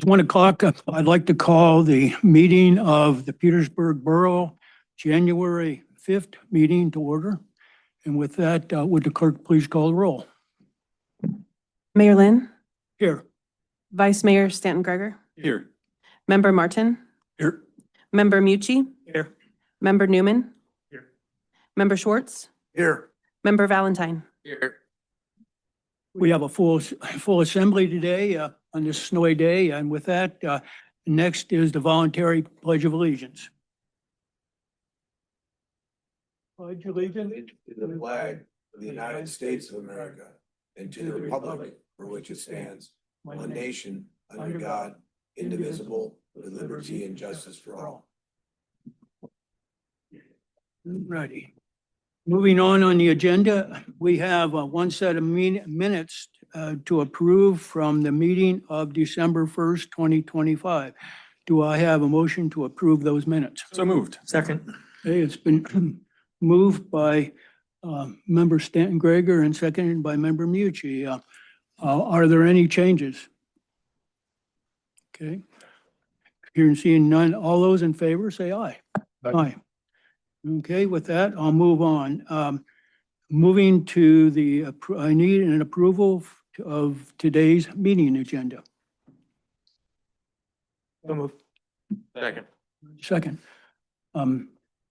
It's 1 o'clock. I'd like to call the meeting of the Petersburg Borough, January 5th meeting to order. And with that, would the clerk please call the roll? Mayor Lynn, Here. Vice Mayor Stanton Gregor, Here. Member Martin, Here. Member Mucci, Here. Member Newman, Here. Member Schwartz, Here. Member Valentine. Here. We have a full assembly today on this snowy day. And with that, next is the voluntary Pledge of Allegiance. Pledge allegiance to the flag of the United States of America and to the republic for which it stands, one nation, under God, indivisible, with liberty and justice for all. Righty. Moving on the agenda, we have one set of minutes to approve from the meeting of December 1st, 2025. Do I have a motion to approve those minutes? So moved. Second. Okay, it's been moved by Member Stanton Gregor and seconded by Member Mucci. Are there any changes? Okay. Hearing and seeing none, all those in favor say aye. Aye. Okay, with that, I'll move on. Moving to I need an approval of today's meeting agenda. So moved. Second. Second. Are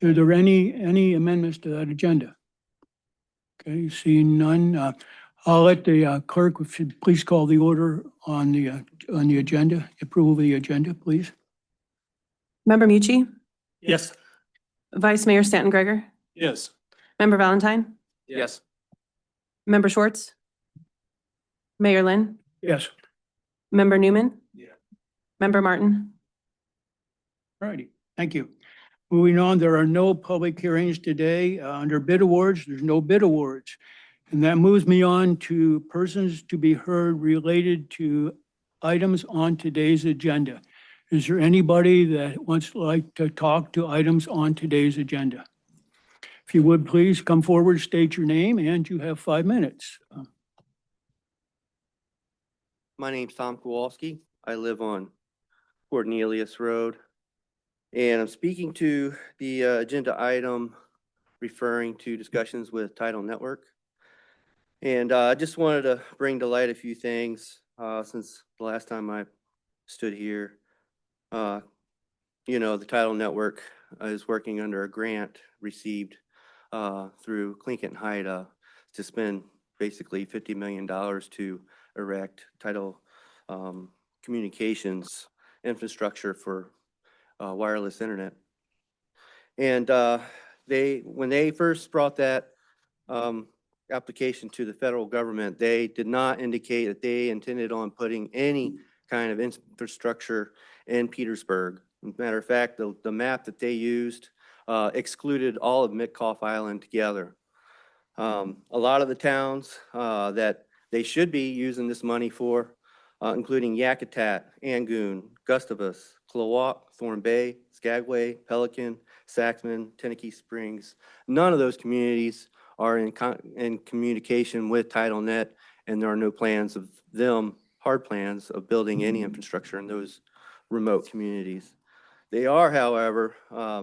there any amendments to that agenda? Okay, seeing none, I'll let the clerk, if you please call the order on the agenda, approval of the agenda, please. Member Mucci, Yes. Vice Mayor Stanton Gregor, Yes. Member Valentine, Yes. Member Schwartz, Mayor Lynn, Yes. Member Newman. Yeah. Member Martin. All righty, thank you. Moving on, there are no public hearings today. Under bid awards, there's no bid awards. And that moves me on to persons to be heard related to items on today's agenda. Is there anybody that wants to talk to items on today's agenda? If you would, please come forward, state your name, and you have 5 minutes. My name's Tom Kowalski. I live on Cornelius Road. And I'm speaking to the agenda item referring to discussions with Title Network. And I just wanted to bring to light a few things since the last time I stood here. The Title Network is working under a grant received through Clinton Haida to spend basically $50 million to erect Title communications infrastructure for wireless internet. And when they first brought that application to the federal government, they did not indicate that they intended on putting any kind of infrastructure in Petersburg. As a matter of fact, the map that they used excluded all of Mitkoff Island together. A lot of the towns that they should be using this money for, including Yakutat, Angoon, Gustavus, Klawock, Thorn Bay, Skagway, Pelican, Saxman, Tenakee Springs. None of those communities are in communication with TitleNet, and there are no plans of them, hard plans of building any infrastructure in those remote communities. They are, however,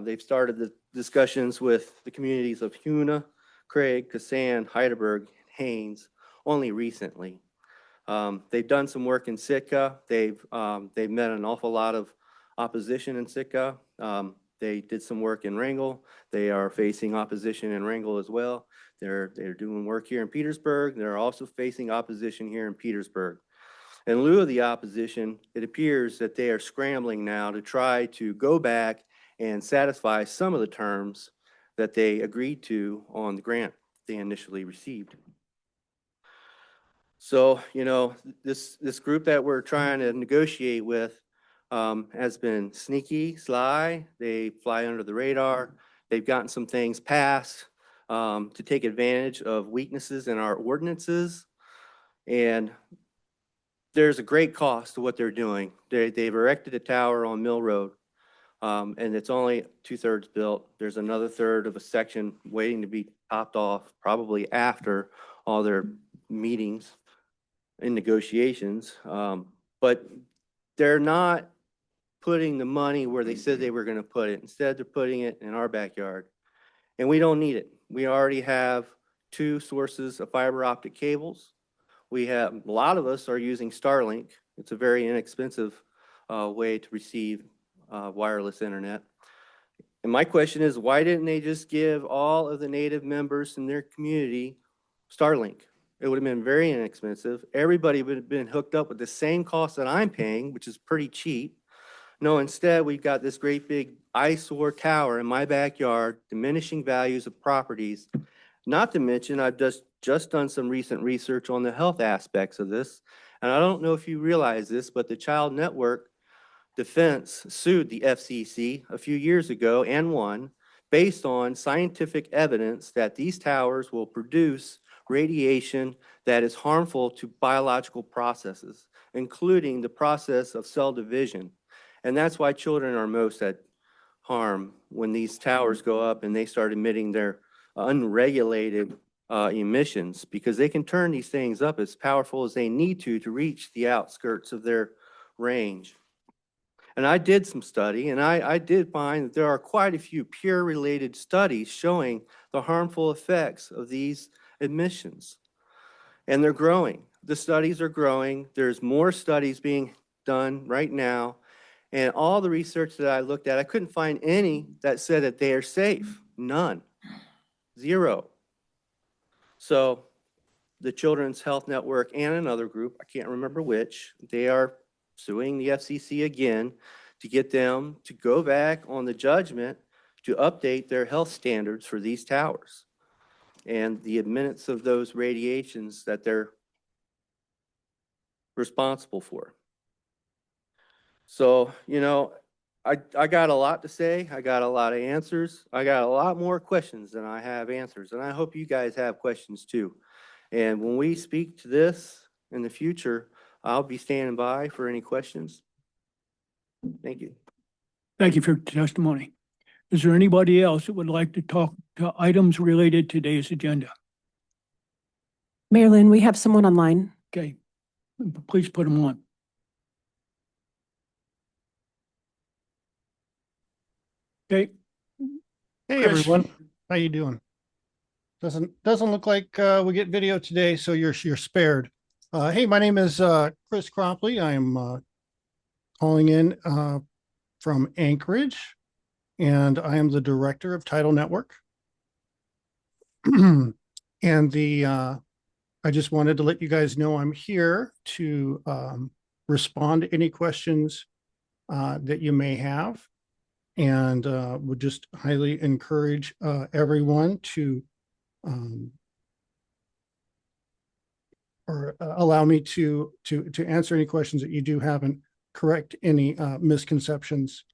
they've started the discussions with the communities of Huna, Craig, Kassan, Heidelberg, and Haines only recently. They've done some work in Sitka. They've met an awful lot of opposition in Sitka. They did some work in Wrangell. They are facing opposition in Wrangell as well. They're doing work here in Petersburg. They're also facing opposition here in Petersburg. In lieu of the opposition, it appears that they are scrambling now to try to go back and satisfy some of the terms that they agreed to on the grant they initially received. So, this group that we're trying to negotiate with has been sneaky, sly. They fly under the radar. They've gotten some things passed to take advantage of weaknesses in our ordinances. And there's a great cost to what they're doing. They've erected a tower on Mill Road, and it's only 2/3 built. There's another third of a section waiting to be topped off, probably after all their meetings and negotiations. But they're not putting the money where they said they were going to put it. Instead, they're putting it in our backyard. And we don't need it. We already have 2 sources of fiber optic cables. A lot of us are using Starlink. It's a very inexpensive way to receive wireless internet. And my question is, why didn't they just give all of the Native members in their community Starlink? It would have been very inexpensive. Everybody would have been hooked up with the same cost that I'm paying, which is pretty cheap. No, instead, we've got this great big eyesore tower in my backyard, diminishing values of properties. Not to mention, I've just done some recent research on the health aspects of this. And I don't know if you realize this, but the Child Network Defense sued the FCC a few years ago and won, based on scientific evidence that these towers will produce radiation that is harmful to biological processes, including the process of cell division. And that's why children are most at harm when these towers go up and they start emitting their unregulated emissions, because they can turn these things up as powerful as they need to reach the outskirts of their range. And I did some study, and I did find that there are quite a few peer-related studies showing the harmful effects of these emissions. And they're growing. The studies are growing. There's more studies being done right now. And all the research that I looked at, I couldn't find any that said that they are safe. None. 0. So the Children's Health Network and another group, I can't remember which, they are suing the FCC again to get them to go back on the judgment to update their health standards for these towers and the admittance of those radiations that they're responsible for. So, you know, I got a lot to say. I got a lot of answers. I got a lot more questions than I have answers. And I hope you guys have questions too. And when we speak to this in the future, I'll be standing by for any questions. Thank you. Thank you for your testimony. Is there anybody else that would like to talk to items related to today's agenda? Mayor Lynn, we have someone online. Okay, please put them on. Okay, Hey, Chris. everyone. How you doing? Doesn't look like we get video today, so you're spared. Hey, my name is Chris Cropley. I am calling in from Anchorage, and I am the director of Tidal Network. And I just wanted to let you guys know I'm here to respond to any questions that you may have. And would just highly encourage everyone to allow me to answer any questions that you do have and correct any misconceptions.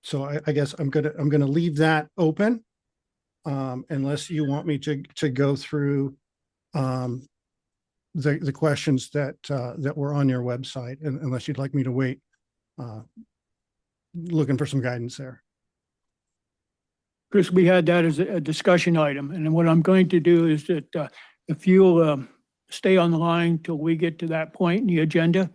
So I guess I'm gonna leave that open unless you want me to go through the questions that were on your website, and unless you'd like me to wait. Looking for some guidance there. Chris, we had that as a discussion item, and what I'm going to do is that if you'll stay on the line till we get to that point in the agenda,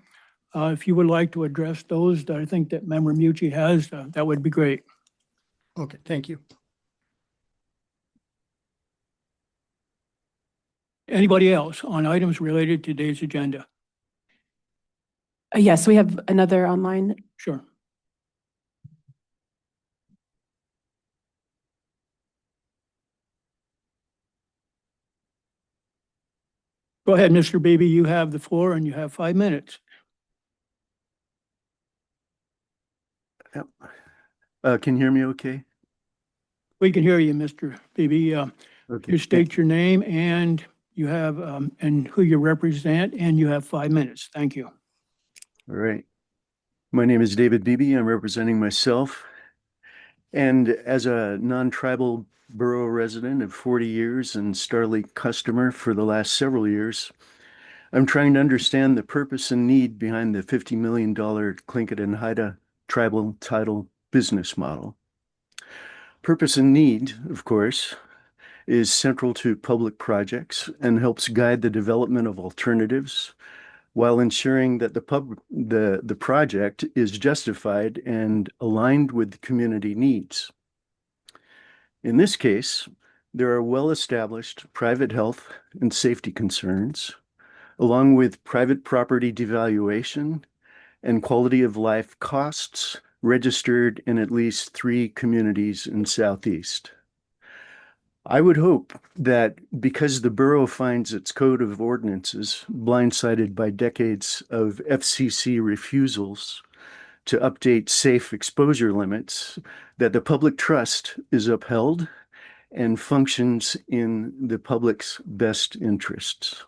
if you would like to address those that I think that Member Mucci has, that would be great. Okay, thank you. Anybody else on items related to today's agenda? Yes, we have another online. Sure. Go ahead, Mr. Beebe, you have the floor and you have 5 minutes. Can you hear me okay? We can hear you, Mr. Beebe. Okay. You state your name and you have, and who you represent, and you have 5 minutes. Thank you. All right. My name is David Beebe. I'm representing myself. And as a non-tribal borough resident of 40 years and Starlink customer for the last several years, I'm trying to understand the purpose and need behind the $50 million Tlingit and Haida tribal tidal business model. Purpose and need, of course, is central to public projects and helps guide the development of alternatives while ensuring that the project is justified and aligned with community needs. In this case, there are well-established private health and safety concerns, along with private property devaluation and quality of life costs registered in at least 3 communities in Southeast. I would hope that because the borough finds its code of ordinances blindsided by decades of FCC refusals to update safe exposure limits, that the public trust is upheld and functions in the public's best interests.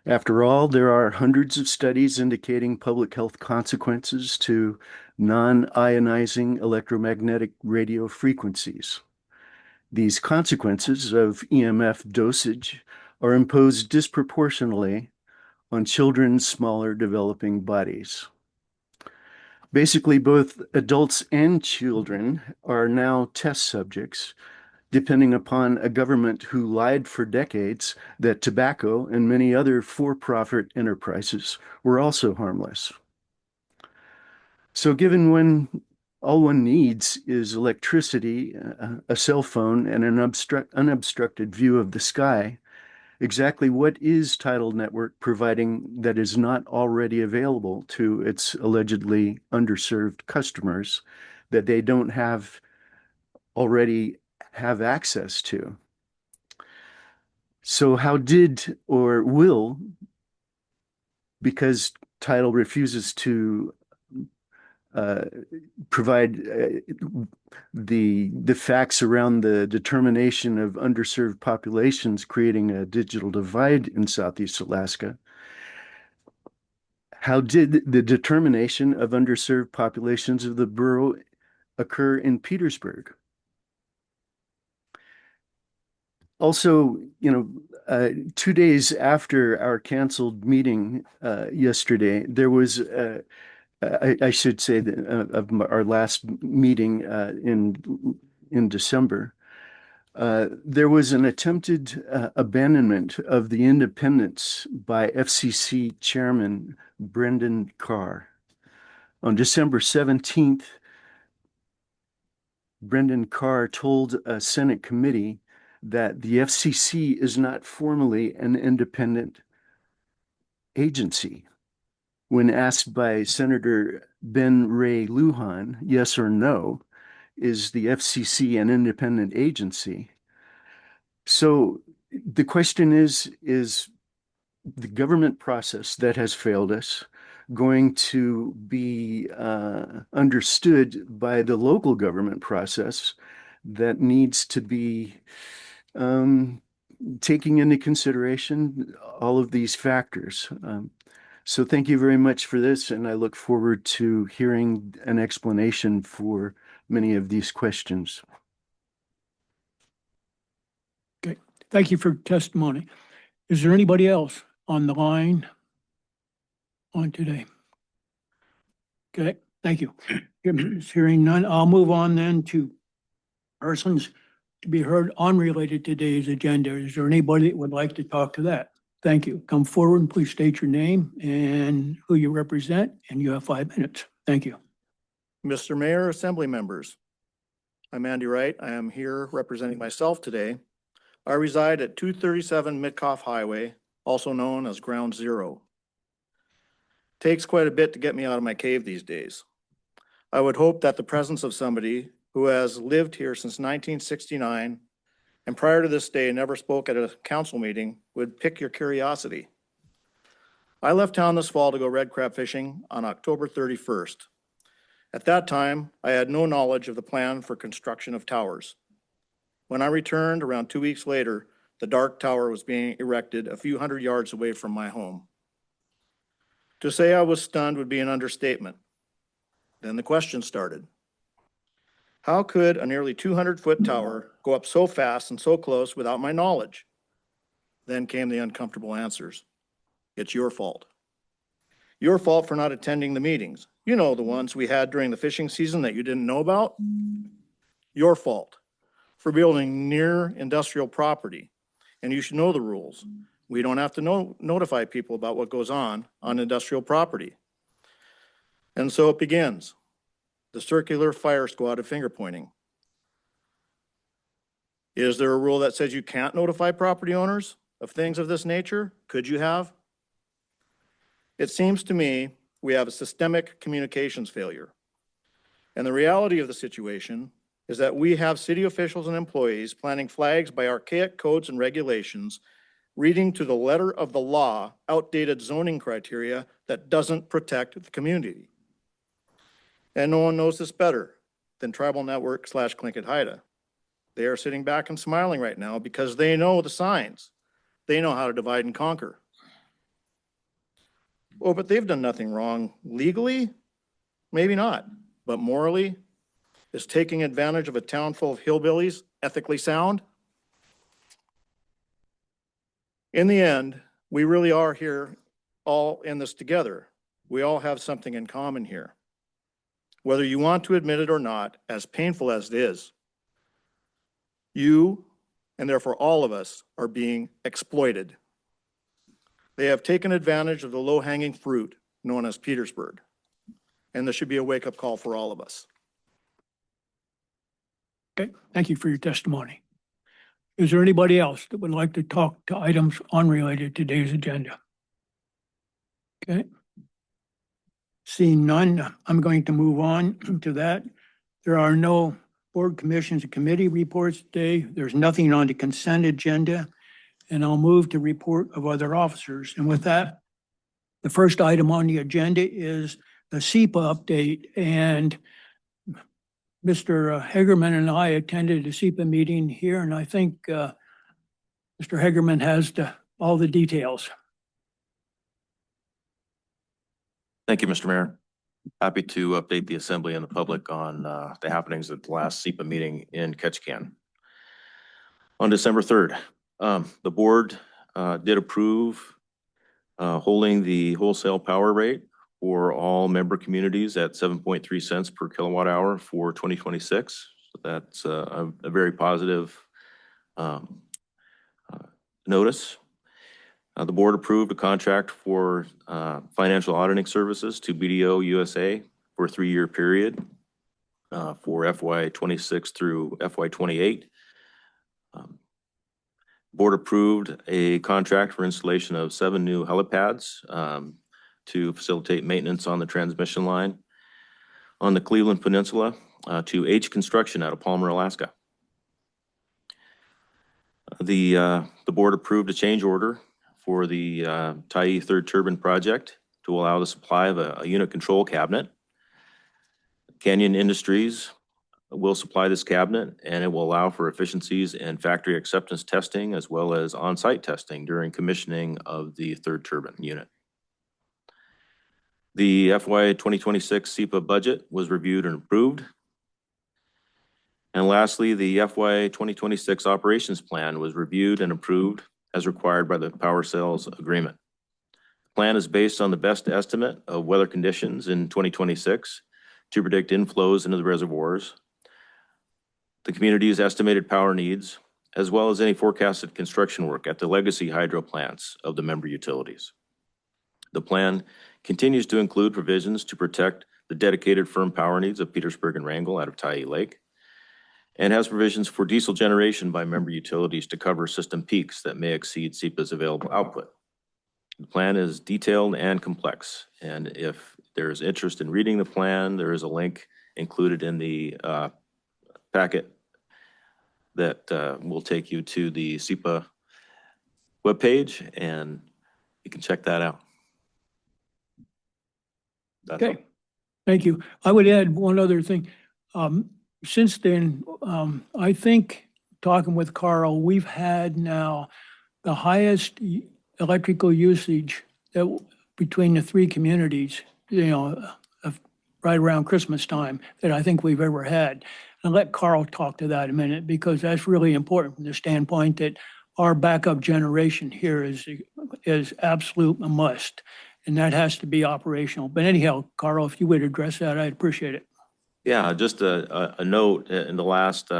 After all, there are hundreds of studies indicating public health consequences to non-ionizing electromagnetic radio frequencies. These consequences of EMF dosage are imposed disproportionately on children's smaller developing bodies. Basically, both adults and children are now test subjects, depending upon a government who lied for decades that tobacco and many other for-profit enterprises were also harmless. So given when all one needs is electricity, a cell phone, and an unobstructed view of the sky, exactly what is Tidal Network providing that is not already available to its allegedly underserved customers that they don't already have access to? So how did or will, because Tidal refuses to provide the facts around the determination of underserved populations creating a digital divide in Southeast Alaska, how did the determination of underserved populations of the borough occur in Petersburg? Also, 2 days after our canceled meeting yesterday, there was I should say that of our last meeting in December, there was an attempted abandonment of the independence by FCC Chairman Brendan Carr. On December 17th, Brendan Carr told a Senate committee that the FCC is not formally an independent agency. When asked by Senator Ben Ray Lujan, yes or no, is the FCC an independent agency? So the question is the government process that has failed us going to be understood by the local government process that needs to be taking into consideration all of these factors? So thank you very much for this, and I look forward to hearing an explanation for many of these questions. Okay, thank you for testimony. Is there anybody else on the line on today? Okay, thank you. Hearing none, I'll move on then to persons to be heard unrelated to today's agenda. Is there anybody that would like to talk to that? Thank you. Come forward and please state your name and who you represent, and you have 5 minutes. Thank you. Mr. Mayor, Assembly members, I'm Andy Wright. I am here representing myself today. I reside at 237 Mitkoff Highway, also known as Ground Zero. Takes quite a bit to get me out of my cave these days. I would hope that the presence of somebody who has lived here since 1969 and prior to this day never spoke at a council meeting would pick your curiosity. I left town this fall to go red crab fishing on October 31st. At that time, I had no knowledge of the plan for construction of towers. When I returned around 2 weeks later, the dark tower was being erected a few hundred yards away from my home. To say I was stunned would be an understatement. Then the question started. How could a nearly 200-foot tower go up so fast and so close without my knowledge? Then came the uncomfortable answers. It's your fault. Your fault for not attending the meetings. You know, the ones we had during the fishing season that you didn't know about. Your fault for building near industrial property. And you should know the rules. We don't have to notify people about what goes on industrial property. And so it begins, the circular fire squad of finger pointing. Is there a rule that says you can't notify property owners of things of this nature? Could you have? It seems to me we have a systemic communications failure. And the reality of the situation is that we have city officials and employees planting flags by archaic codes and regulations, reading to the letter of the law outdated zoning criteria that doesn't protect the community. And no one knows this better than Tribal Network / Tlingit Haida. They are sitting back and smiling right now because they know the signs. They know how to divide and conquer. Oh, but they've done nothing wrong legally? Maybe not, but morally, is taking advantage of a town full of hillbillies ethically sound? In the end, we really are here all in this together. We all have something in common here. Whether you want to admit it or not, as painful as it is, you, and therefore all of us, are being exploited. They have taken advantage of the low-hanging fruit known as Petersburg, and this should be a wake-up call for all of us. Okay, thank you for your testimony. Is there anybody else that would like to talk to items unrelated to today's agenda? Okay. Seeing none, I'm going to move on to that. There are no board commissions and committee reports today. There's nothing on the consent agenda. And I'll move to report of other officers. And with that, the first item on the agenda is the SEPA update. And Mr. Hagerman and I attended a SEPA meeting here, and I think Mr. Hagerman has all the details. Thank you, Mr. Mayor. Happy to update the assembly and the public on the happenings at the last SEPA meeting in Ketchikan. On December 3rd, the board did approve holding the wholesale power rate for all member communities at 7.3 cents per kilowatt hour for 2026. So that's a very positive notice. The board approved a contract for financial auditing services to BDO USA for a 3-year period for FY26 through FY28. Board approved a contract for installation of 7 new helipads to facilitate maintenance on the transmission line on the Cleveland Peninsula to H Construction out of Palmer, Alaska. The board approved a change order for the Tyee third turbine project to allow the supply of a unit control cabinet. Canyon Industries will supply this cabinet, and it will allow for efficiencies in factory acceptance testing as well as on-site testing during commissioning of the third turbine unit. The FY 2026 SEPA budget was reviewed and approved. And lastly, the FY 2026 operations plan was reviewed and approved as required by the power sales agreement. The plan is based on the best estimate of weather conditions in 2026 to predict inflows into the reservoirs, the community's estimated power needs, as well as any forecasted construction work at the legacy hydro plants of the member utilities. The plan continues to include provisions to protect the dedicated firm power needs of Petersburg and Wrangell out of Tyee Lake, and has provisions for diesel generation by member utilities to cover system peaks that may exceed SEPA's available output. The plan is detailed and complex, and if there is interest in reading the plan, there is a link included in the packet that will take you to the SEPA webpage, and you can check that out. That's all. Okay, thank you. I would add one other thing. Since then, I think, talking with Carl, we've had now the highest electrical usage that between the 3 communities, right around Christmas time, that I think we've ever had. And let Carl talk to that a minute, because that's really important from the standpoint that our backup generation here is absolute a must, and that has to be operational. But anyhow, Carl, if you would address that, I'd appreciate it. Yeah, just a note in the last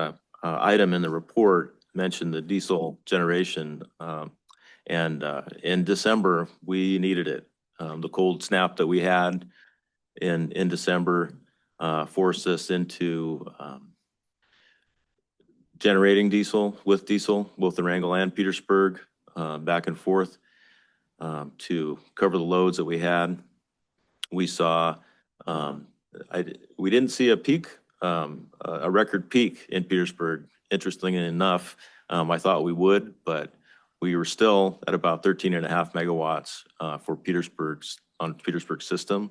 item in the report mentioned the diesel generation. And in December, we needed it. The cold snap that we had in December forced us into generating diesel, both in Wrangell and Petersburg, back and forth to cover the loads that we had. We saw, we didn't see a peak, a record peak in Petersburg. Interestingly enough, I thought we would, but we were still at about 13.5 megawatts for Petersburg's system,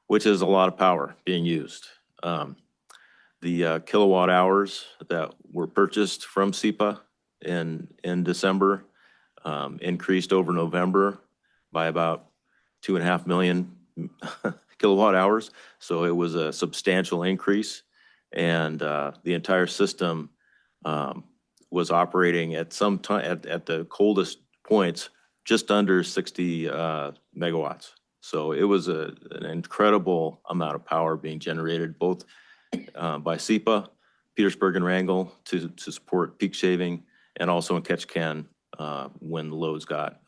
which is a lot of power being used. The kilowatt hours that were purchased from SEPA in December increased over November by about 2.5 million kilowatt hours. So it was a substantial increase, and the entire system was operating at some time at the coldest points just under 60 megawatts. So it was an incredible amount of power being generated both by SEPA, Petersburg and Wrangell to support peak shaving, and also in Ketchikan when the loads got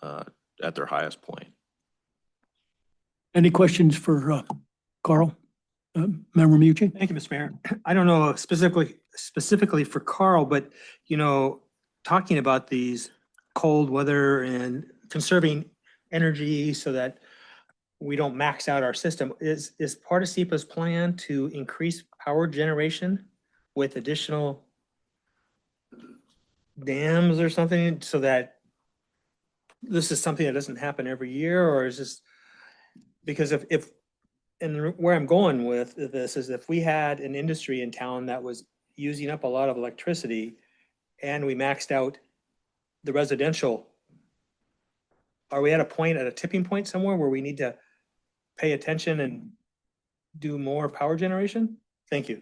at their highest point. Any questions for Carl? Member Mucci? Thank you, Mr. Mayor. I don't know specifically for Carl, but, you know, talking about these cold weather and conserving energy so that we don't max out our system, is part of SEPA's plan to increase power generation with additional dams or something, so that this is something that doesn't happen every year? Or is this, because if and where I'm going with this is, if we had an industry in town that was using up a lot of electricity and we maxed out the residential, are we at a tipping point somewhere where we need to pay attention and do more power generation? Thank you.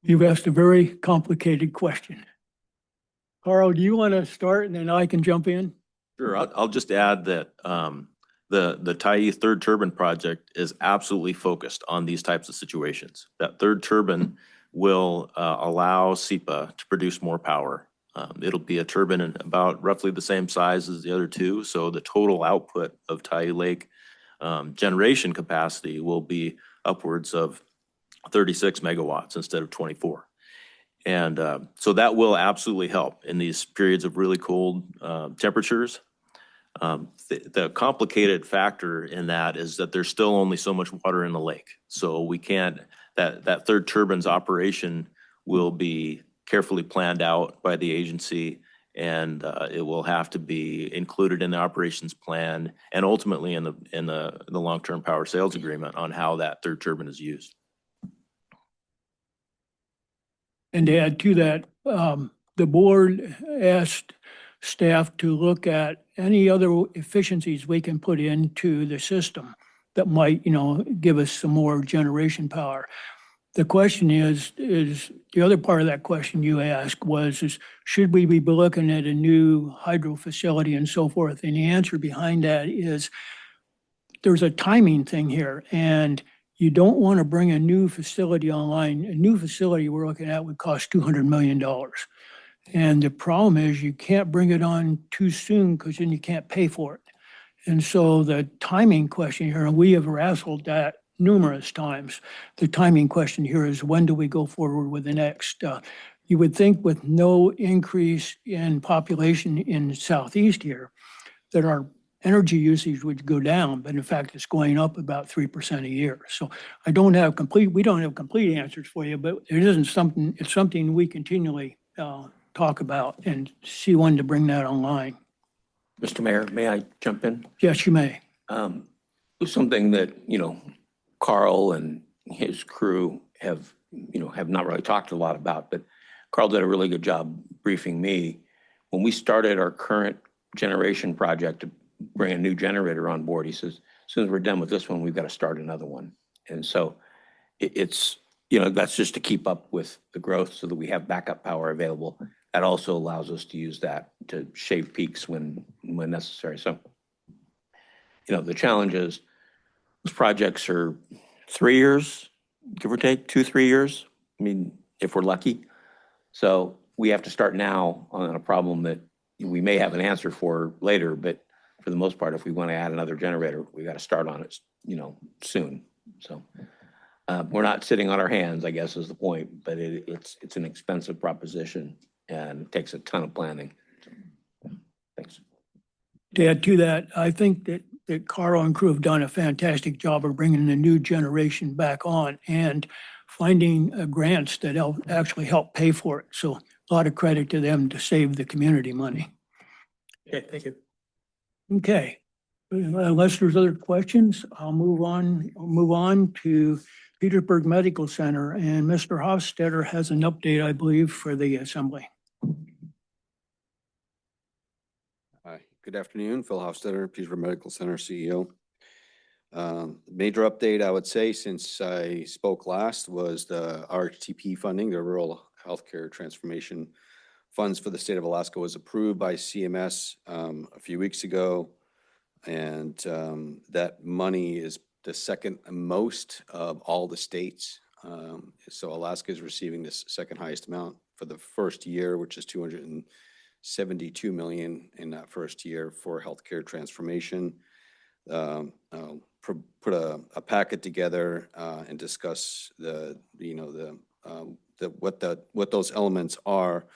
You've asked a very complicated question. Carl, do you want to start and then I can jump in? Sure, I'll just add that the Tyee third turbine project is absolutely focused on these types of situations. That third turbine will allow SEPA to produce more power. It'll be a turbine in about roughly the same size as the other two, so the total output of Tyee Lake generation capacity will be upwards of 36 megawatts instead of 24. And so that will absolutely help in these periods of really cold temperatures. The complicated factor in that is that there's still only so much water in the lake. So we can't, that third turbine's operation will be carefully planned out by the agency, and it will have to be included in the operations plan and ultimately in the long-term power sales agreement on how that third turbine is used. And to add to that, the board asked staff to look at any other efficiencies we can put into the system that might, give us some more generation power. The question is the other part of that question you asked was, should we be looking at a new hydro facility and so forth? And the answer behind that is there's a timing thing here, and you don't want to bring a new facility online. A new facility we're looking at would cost $200 million. And the problem is you can't bring it on too soon because then you can't pay for it. And so the timing question here, and we have wrestled that numerous times, the timing question here is, when do we go forward with the next? You would think with no increase in population in Southeast here, that our energy usage would go down, but in fact, it's going up about 3% a year. So we don't have complete answers for you, but it's something we continually talk about and see when to bring that online. Mr. Mayor, may I jump in? Yes, you may. Something that, Carl and his crew have not really talked a lot about, but Carl did a really good job briefing me. When we started our current generation project to bring a new generator on board, he says, as soon as we're done with this one, we've got to start another one. And so it's, that's just to keep up with the growth so that we have backup power available. That also allows us to use that to shave peaks when necessary. So, the challenge is those projects are 3 years, give or take 2-3 years. I mean, if we're lucky. So we have to start now on a problem that we may have an answer for later, but for the most part, if we want to add another generator, we got to start on it, soon. So we're not sitting on our hands, I guess is the point, but it's an expensive proposition and it takes a ton of planning. Thanks. To add to that, I think that Carl and crew have done a fantastic job of bringing the new generation back on and finding grants that actually help pay for it. So a lot of credit to them to save the community money. Okay, thank you. Okay, unless there's other questions, I'll move on to Petersburg Medical Center, and Mr. Hofstetter has an update, I believe, for the assembly. Hi, good afternoon. Phil Hofstetter, Petersburg Medical Center CEO. Major update, I would say, since I spoke last was the RHTP funding, the Rural Healthcare Transformation Funds for the state of Alaska was approved by CMS a few weeks ago. And that money is the second most of all the states. So Alaska is receiving this second highest amount for the first year, which is $272 million in that first year for healthcare transformation. Put a packet together and discuss what those elements are.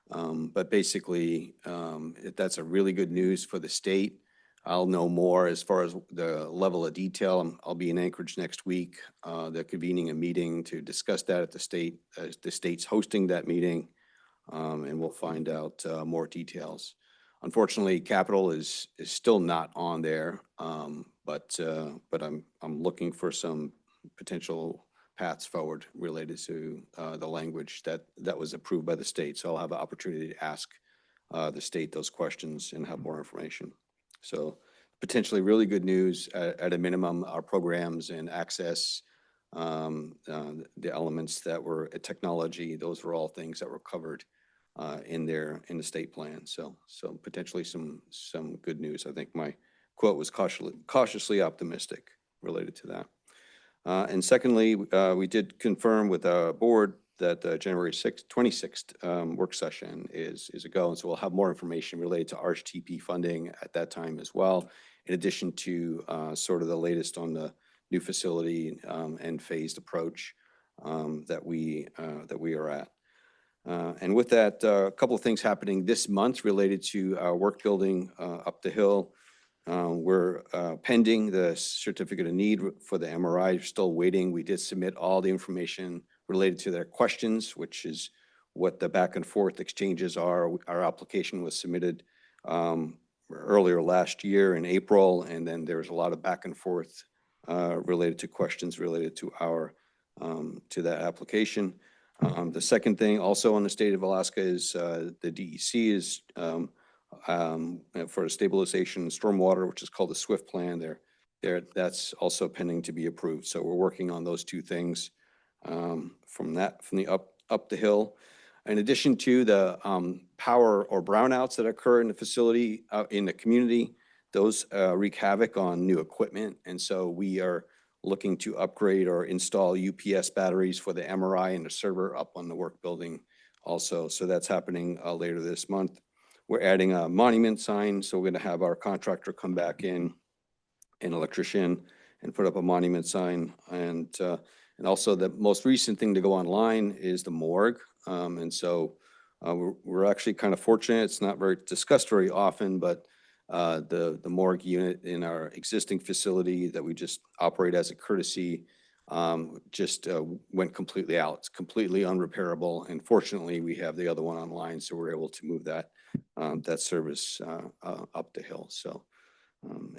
But basically, that's a really good news for the state. I'll know more as far as the level of detail. I'll be in Anchorage next week. They're convening a meeting to discuss that at the state. The state's hosting that meeting, and we'll find out more details. Unfortunately, capital is still not on there, but I'm looking for some potential paths forward related to the language that was approved by the state. So I'll have an opportunity to ask the state those questions and have more information. So potentially really good news. At a minimum, our programs and access, the elements that were technology, those were all things that were covered in the state plan. So potentially some good news. I think my quote was cautiously optimistic related to that. And secondly, we did confirm with our board that the January 26th work session is a go. And so we'll have more information related to RHTP funding at that time as well, in addition to sort of the latest on the new facility and phased approach that we are at. And with that, a couple of things happening this month related to our work building up the hill. We're pending the certificate of need for the MRI. We're still waiting. We did submit all the information related to their questions, which is what the back and forth exchanges are. Our application was submitted earlier last year in April, and then there was a lot of back and forth related to questions related to to that application. The second thing also on the state of Alaska is the DEC is for stabilization stormwater, which is called the SWIFT plan. That's also pending to be approved. So we're working on those two things from the up the hill. In addition to the power or brownouts that occur in the facility in the community, those wreak havoc on new equipment. And so we are looking to upgrade or install UPS batteries for the MRI and the server up on the work building also. So that's happening later this month. We're adding a monument sign. So we're going to have our contractor come back in, an electrician, and put up a monument sign. And also the most recent thing to go online is the morgue. And so we're actually kind of fortunate. It's not discussed very often, but the morgue unit in our existing facility that we just operate as a courtesy just went completely out. It's completely unrepairable. And fortunately, we have the other one online, so we're able to move that service up the hill. So,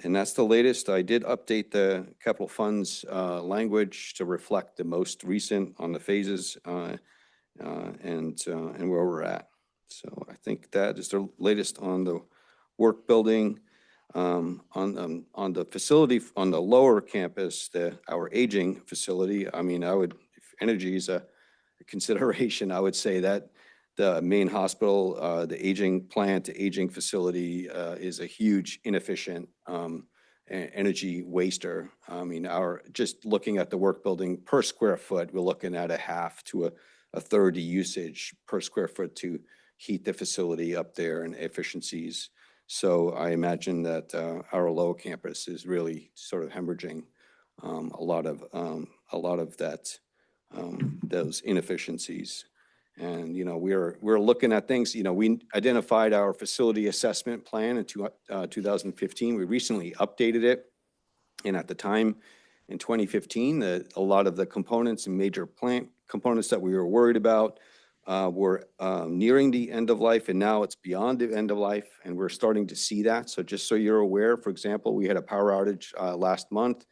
and that's the latest. I did update the capital funds language to reflect the most recent on the phases and where we're at. So I think that is the latest on the work building. On the facility on the lower campus, our aging facility. I mean, if energy is a consideration, I would say that the main hospital, the aging plant, the aging facility is a huge inefficient energy waster. I mean, just looking at the work building per square foot, we're looking at a half to a third usage per square foot to heat the facility up there and efficiencies. So I imagine that our Loa campus is really sort of hemorrhaging a lot of that, those inefficiencies. And, we're looking at things, we identified our facility assessment plan in 2015. We recently updated it. And at the time, in 2015, a lot of the components and major plant components that we were worried about were nearing the end of life, and now it's beyond the end of life, and we're starting to see that. So just so you're aware, for example, we had a power outage last month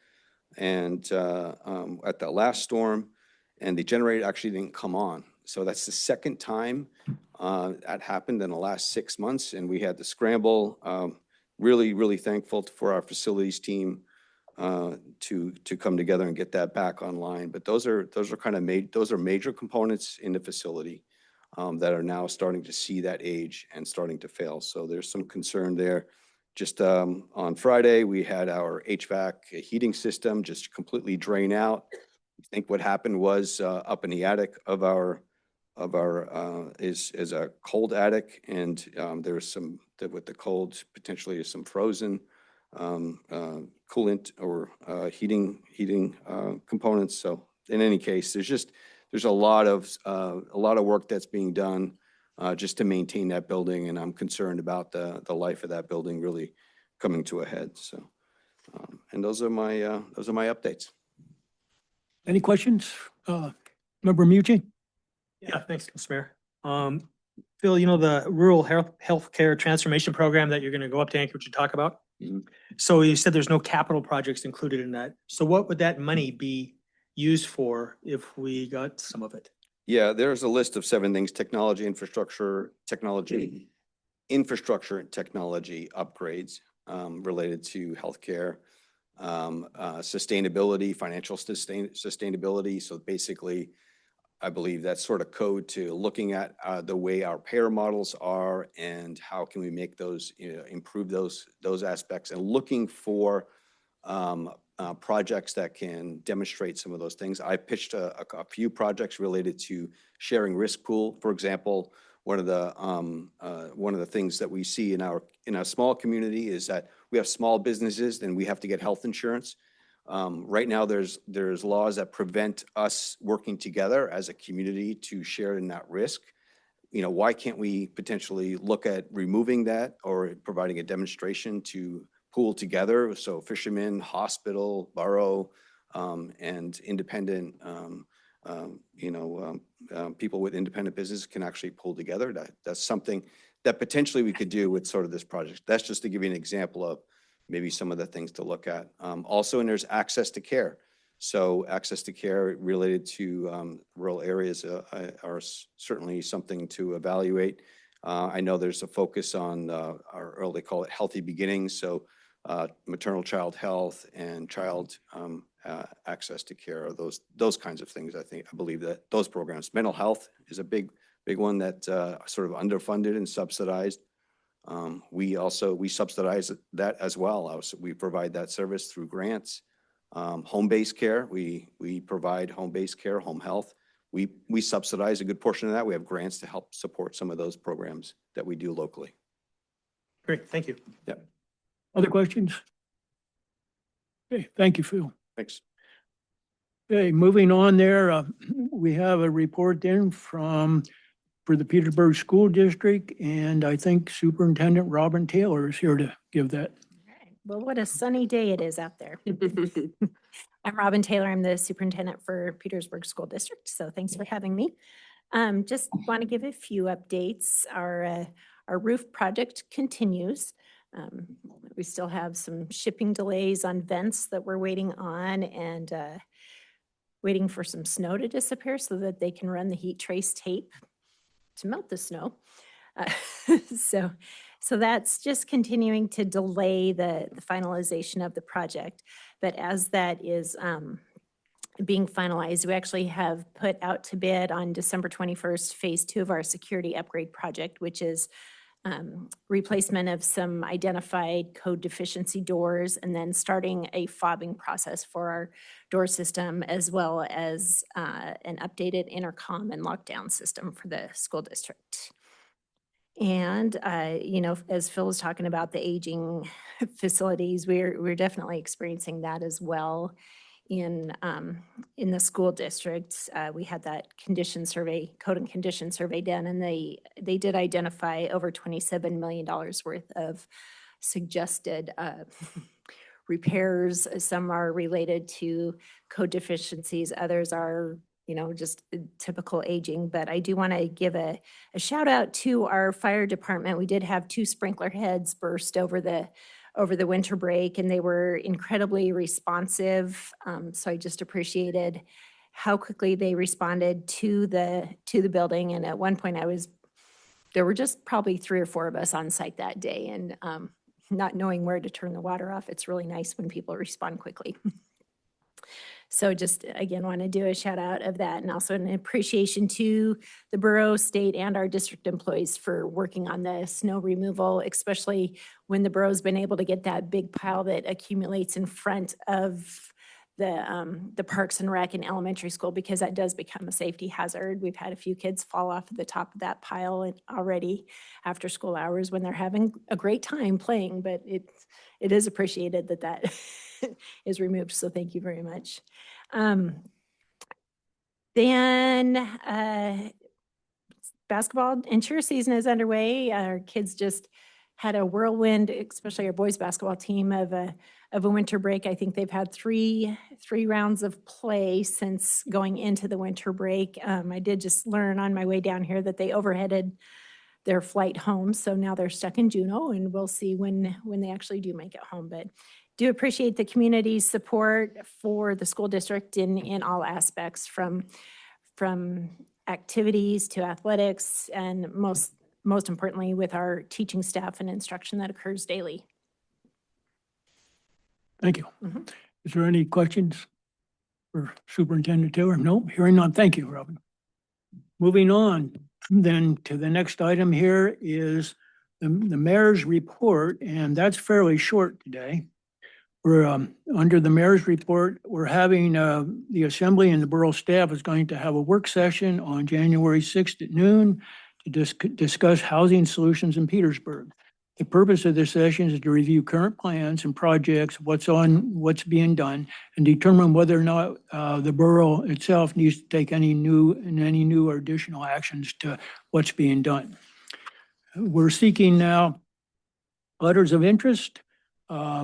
and at the last storm, and the generator actually didn't come on. So that's the second time that happened in the last 6 months, and we had to scramble. Really, really thankful for our facilities team to come together and get that back online. But those are major components in the facility that are now starting to see that age and starting to fail. So there's some concern there. Just on Friday, we had our HVAC heating system just completely drain out. I think what happened was up in the attic of our is a cold attic, and there's some with the cold potentially is some frozen coolant or heating components. So in any case, there's a lot of work that's being done just to maintain that building, and I'm concerned about the life of that building really coming to a head. So, and those are my updates. Any questions? Member Mucci? Yeah, thanks, Mr. Mayor. Phil, the rural healthcare transformation program that you're going to go up to Anchorage to talk about? Mhm. So you said there's no capital projects included in that. So what would that money be used for if we got some of it? Yeah, there's a list of 7 things: technology, infrastructure, technology upgrades related to healthcare, sustainability, financial sustainability. So basically, I believe that's sort of code to looking at the way our payer models are and how can we make those, improve those aspects, and looking for projects that can demonstrate some of those things. I pitched a few projects related to sharing risk pool. For example, one of the things that we see in our small community is that we have small businesses and we have to get health insurance. Right now, there's laws that prevent us working together as a community to share in that risk. Why can't we potentially look at removing that or providing a demonstration to pool together? So fishermen, hospital, borough, and independent, people with independent business can actually pull together. That's something that potentially we could do with sort of this project. That's just to give you an example of maybe some of the things to look at. Also, and there's access to care. So access to care related to rural areas are certainly something to evaluate. I know there's a focus on they call it healthy beginnings. So maternal child health and child access to care are those kinds of things. I believe that those programs. Mental health is a big one that sort of underfunded and subsidized. We subsidize that as well. We provide that service through grants. Home-based care, we provide home-based care, home health. We subsidize a good portion of that. We have grants to help support some of those programs that we do locally. Great, thank you. Yep. Other questions? Okay, thank you, Phil. Thanks. Okay, moving on there, we have a report then for the Petersburg School District, and I think Superintendent Robin Taylor is here to give that. Right. Well, what a sunny day it is out there. I'm Robin Taylor. I'm the superintendent for Petersburg School District, so thanks for having me. Just want to give a few updates. Our roof project continues. We still have some shipping delays on vents that we're waiting on, and waiting for some snow to disappear so that they can run the heat trace tape to melt the snow. So that's just continuing to delay the finalization of the project. But as that is being finalized, we actually have put out to bid on December 21st, phase 2 of our security upgrade project, which is replacement of some identified code deficiency doors, and then starting a fobbing process for our door system, as well as an updated intercom and lockdown system for the school district. And, as Phil was talking about the aging facilities, we're definitely experiencing that as well in the school districts. We had that code and condition survey done, and they did identify over $27 million worth of suggested repairs. Some are related to code deficiencies, others are just typical aging. But I do want to give a shout out to our fire department. We did have 2 sprinkler heads burst over the winter break, and they were incredibly responsive. So I just appreciated how quickly they responded to the building. And at one point there were just probably 3 or 4 of us on site that day, and not knowing where to turn the water off. It's really nice when people respond quickly. So just, again, want to do a shout out of that, and also an appreciation to the borough, state, and our district employees for working on the snow removal, especially when the borough's been able to get that big pile that accumulates in front of the Parks and Rec and elementary school, because that does become a safety hazard. We've had a few kids fall off the top of that pile already after school hours when they're having a great time playing, but it is appreciated that is removed. So thank you very much. Then basketball and cheer season is underway. Our kids just had a whirlwind, especially our boys basketball team, of a winter break. I think they've had three rounds of play since going into the winter break. I did just learn on my way down here that they overheaded their flight home, so now they're stuck in Juneau, and we'll see when they actually do make it home. But do appreciate the community's support for the school district in all aspects, from activities to athletics, and most importantly with our teaching staff and instruction that occurs daily. Thank you. Mhm. Is there any questions for Superintendent Taylor? No, hearing none. Thank you, Robin. Moving on then to the next item here is the mayor's report, and that's fairly short today. We're under the mayor's report, we're having the assembly and the borough staff is going to have a work session on January 6th at noon to discuss housing solutions in Petersburg. The purpose of this session is to review current plans and projects, what's being done, and determine whether or not the borough itself needs to take any new or additional actions to what's being done. We're seeking now letters of interest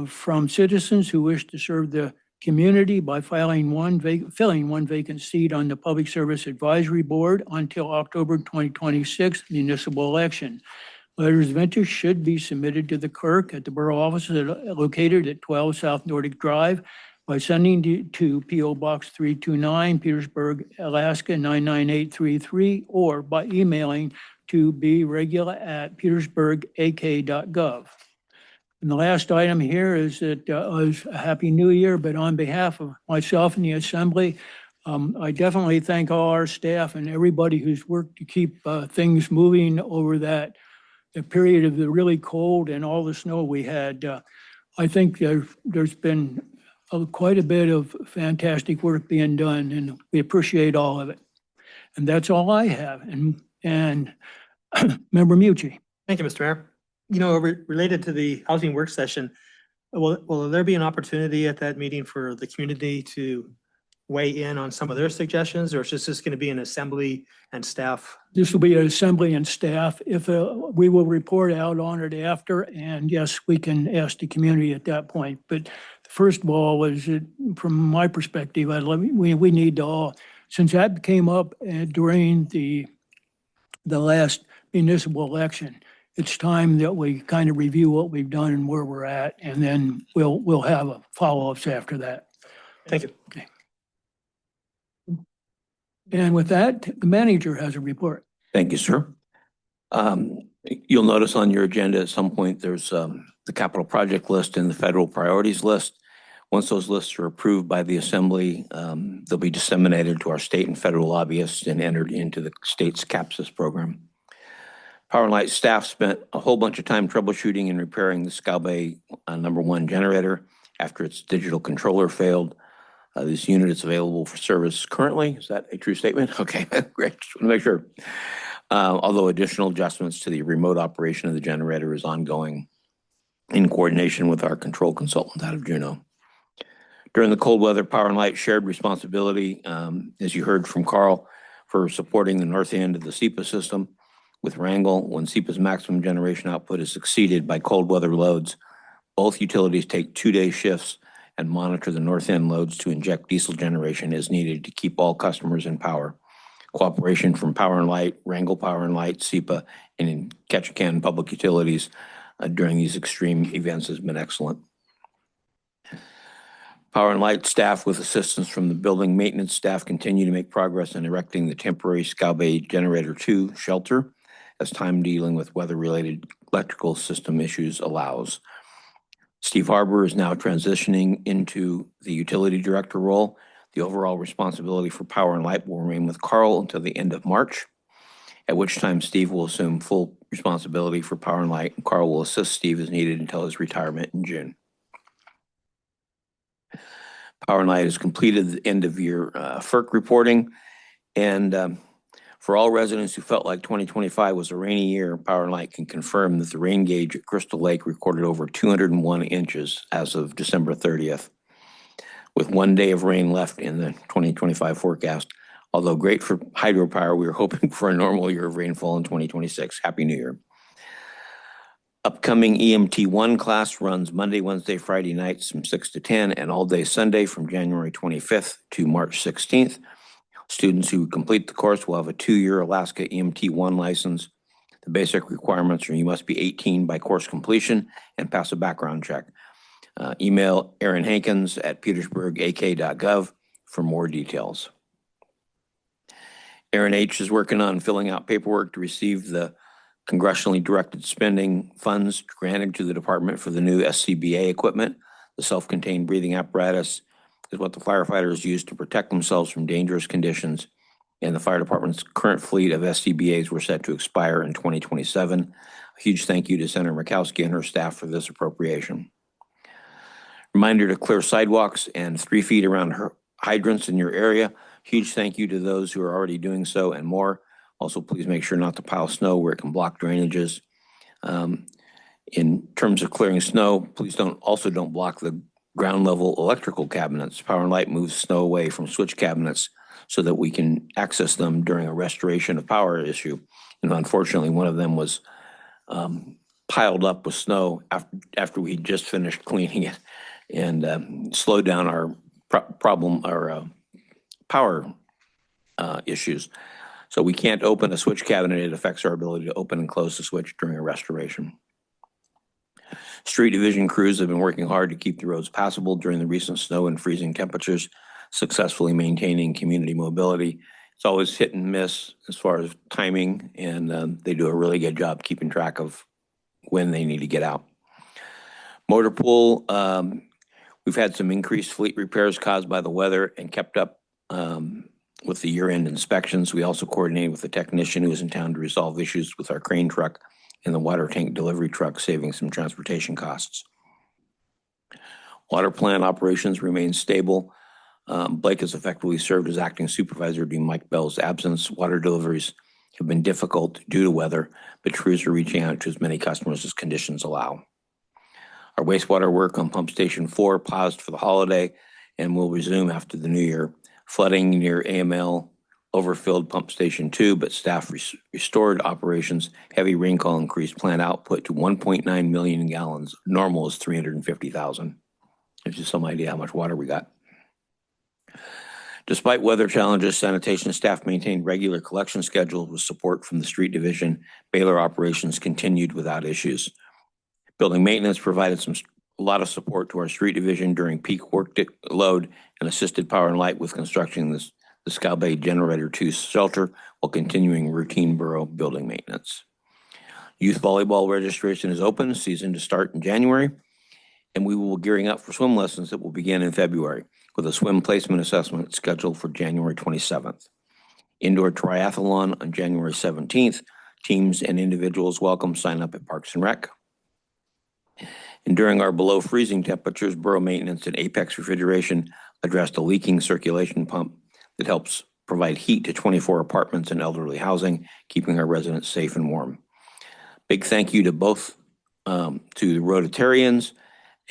from citizens who wish to serve the community by filling one vacant seat on the Public Service Advisory Board until October 2026 municipal election. Letters of interest should be submitted to the clerk at the borough office located at 12 South Nordic Drive by sending to P.O. Box 329, Petersburg, Alaska 99833, or by emailing to bregula@petersburgak.gov. And the last item here is that is a Happy New Year, but on behalf of myself and the Assembly, I definitely thank all our staff and everybody who's worked to keep things moving over the period of the really cold and all the snow we had. I think there's been quite a bit of fantastic work being done, and we appreciate all of it. And that's all I have. And Member Mucci. Thank you, Mr. Mayor. Related to the housing work session, will there be an opportunity at that meeting for the community to weigh in on some of their suggestions, or is this just going to be an assembly and staff? This will be an assembly and staff. If we will report out on it after, and yes, we can ask the community at that point. But first of all, from my perspective, we need to all, since that came up during the last municipal election, it's time that we kind of review what we've done and where we're at, and then we'll have follow-ups after that. Thank you. Okay. And with that, the manager has a report. Thank you, sir. You'll notice on your agenda at some point, there's the capital project list and the federal priorities list. Once those lists are approved by the Assembly, they'll be disseminated to our state and federal lobbyists and entered into the state's CAPSIS program. Power and Light staff spent a whole bunch of time troubleshooting and repairing the Scow Bay #1 generator after its digital controller failed. This unit is available for service currently. Is that a true statement? Okay, great. Just want to make sure. although additional adjustments to the remote operation of the generator is ongoing in coordination with our control consultant out of Juneau. During the cold weather, Power and Light shared responsibility, as you heard from Carl, for supporting the north end of the SEPA system with Wrangell. When SEPA's maximum generation output is exceeded by cold weather loads, both utilities take 2-day shifts and monitor the north end loads to inject diesel generation as needed to keep all customers in power. Cooperation from Power and Light, Wrangell Power and Light, SEPA, and in Ketchikan Public Utilities during these extreme events has been excellent. Power and Light staff, with assistance from the building maintenance staff, continue to make progress in erecting the temporary Scow Bay Generator 2 shelter as time dealing with weather-related electrical system issues allows. Steve Harbour is now transitioning into the utility director role. The overall responsibility for Power and Light will remain with Carl until the end of March, at which time Steve will assume full responsibility for Power and Light, and Carl will assist Steve as needed until his retirement in June. Power and Light has completed the end-of-year FERC reporting, and for all residents who felt like 2025 was a rainy year, Power and Light can confirm that the rain gauge at Crystal Lake recorded over 201 inches as of December 30th, with 1 day of rain left in the 2025 forecast. Although great for hydropower, we are hoping for a normal year of rainfall in 2026. Happy New Year. Upcoming EMT1 class runs Monday, Wednesday, Friday nights from 6 to 10 and all day Sunday from January 25th to March 16th. Students who complete the course will have a 2-year Alaska EMT1 license. The basic requirements are you must be 18 by course completion and pass a background check. Email Aaron Hankins at petersburgak.gov for more details. Aaron H. is working on filling out paperwork to receive the congressionally directed spending funds granted to the department for the new SCBA equipment. The self-contained breathing apparatus is what the firefighters use to protect themselves from dangerous conditions, and the fire department's current fleet of SCBAs were set to expire in 2027. A huge thank you to Senator Murkowski and her staff for this appropriation. Reminder to clear sidewalks and 3 feet around hydrants in your area. Huge thank you to those who are already doing so and more. Also, please make sure not to pile snow where it can block drainages. In terms of clearing snow, please don't block the ground level electrical cabinets. Power and Light moves snow away from switch cabinets so that we can access them during a restoration of power issue. And unfortunately, one of them was piled up with snow after we just finished cleaning it and slowed down our power issues. So we can't open a switch cabinet. It affects our ability to open and close the switch during a restoration. Street division crews have been working hard to keep the roads passable during the recent snow and freezing temperatures, successfully maintaining community mobility. It's always hit and miss as far as timing, and they do a really good job keeping track of when they need to get out. Motor pool, we've had some increased fleet repairs caused by the weather and kept up with the year-end inspections. We also coordinated with the technician who was in town to resolve issues with our crane truck and the water tank delivery truck, saving some transportation costs. Water plant operations remain stable. Blake has effectively served as acting supervisor during Mike Bell's absence. Water deliveries have been difficult due to weather, but crews are reaching out to as many customers as conditions allow. Our wastewater work on Pump Station 4 paused for the holiday and will resume after the new year. Flooding near AML overfilled Pump Station 2, but staff restored operations. Heavy rainfall increased plant output to 1.9 million gallons. Normal is 350,000. Gives you some idea how much water we got. Despite weather challenges, sanitation staff maintained regular collection schedules with support from the street division. Baylor operations continued without issues. Building maintenance provided a lot of support to our street division during peak work load and assisted Power and Light with constructing the Scow Bay Generator 2 shelter while continuing routine borough building maintenance. Youth volleyball registration is open, season to start in January, and we will be gearing up for swim lessons that will begin in February with a swim placement assessment scheduled for January 27th. Indoor triathlon on January 17th. Teams and individuals welcome sign up at Parks and Rec. And during our below freezing temperatures, borough maintenance and Apex Refrigeration addressed a leaking circulation pump that helps provide heat to 24 apartments and elderly housing, keeping our residents safe and warm. Big thank you to both, to the Rotarians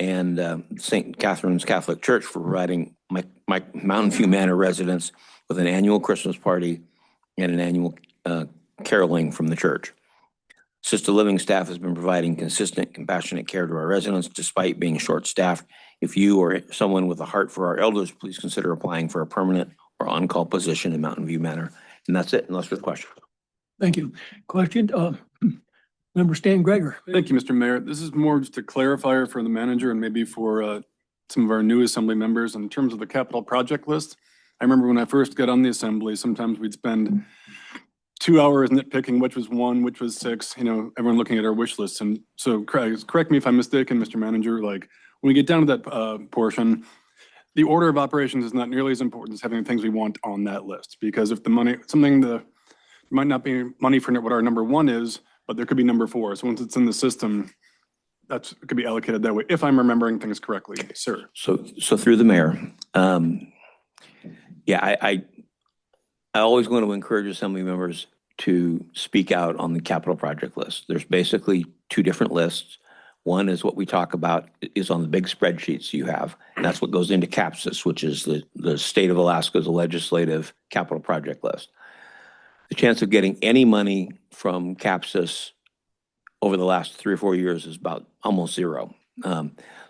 and St. Catherine's Catholic Church for providing my Mountain View Manor residents with an annual Christmas party and an annual caroling from the church. Assisted living staff has been providing consistent, compassionate care to our residents despite being short-staffed. If you or someone with a heart for our elders, please consider applying for a permanent or on-call position in Mountain View Manor. And that's it, unless there's questions. Thank you. Question, Member Stan Gregor. Thank you, Mr. Mayor. This is more just a clarifier for the manager and maybe for some of our new assembly members in terms of the capital project list. I remember when I first got on the assembly, sometimes we'd spend 2 hours nitpicking which was 1, which was 6, everyone looking at our wish lists. And so correct me if I'm mistaken, Mr. Manager, like when we get down to that portion, the order of operations is not nearly as important as having the things we want on that list. Because if the money, might not be money for what our number 1 is, but there could be number 4. So once it's in the system, it could be allocated that way, if I'm remembering things correctly, sir. So through the mayor, I always want to encourage assembly members to speak out on the capital project list. There's basically 2 different lists. One is what we talk about is on the big spreadsheets you have, and that's what goes into CAPSIS, which is the state of Alaska's legislative capital project list. The chance of getting any money from CAPSIS over the last 3 or 4 years is about almost 0.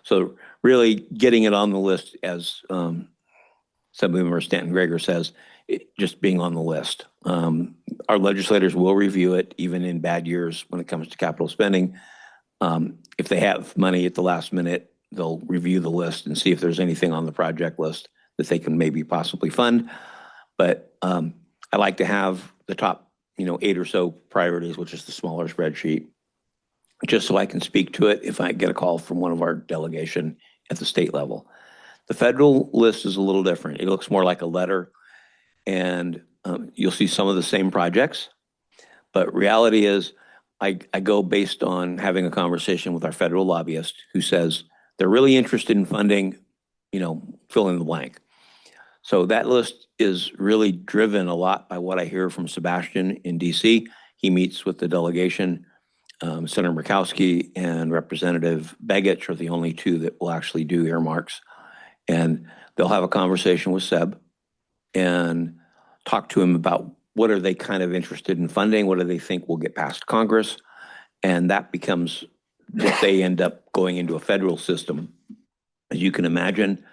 So really getting it on the list, as Assemblymember Stanton Gregor says, just being on the list. Our legislators will review it even in bad years when it comes to capital spending. If they have money at the last minute, they'll review the list and see if there's anything on the project list that they can maybe possibly fund. But I like to have the top, 8 or so priorities, which is the smaller spreadsheet, just so I can speak to it if I get a call from one of our delegation at the state level. The federal list is a little different. It looks more like a letter, and you'll see some of the same projects. But reality is, I go based on having a conversation with our federal lobbyist who says they're really interested in funding, fill in the blank. So that list is really driven a lot by what I hear from Sebastian in DC. He meets with the delegation. Senator Murkowski and Representative Begich are the only 2 that will actually do earmarks. And they'll have a conversation with Seb and talk to him about what are they kind of interested in funding, what do they think will get past Congress, and that becomes what they end up going into a federal system. As you can imagine,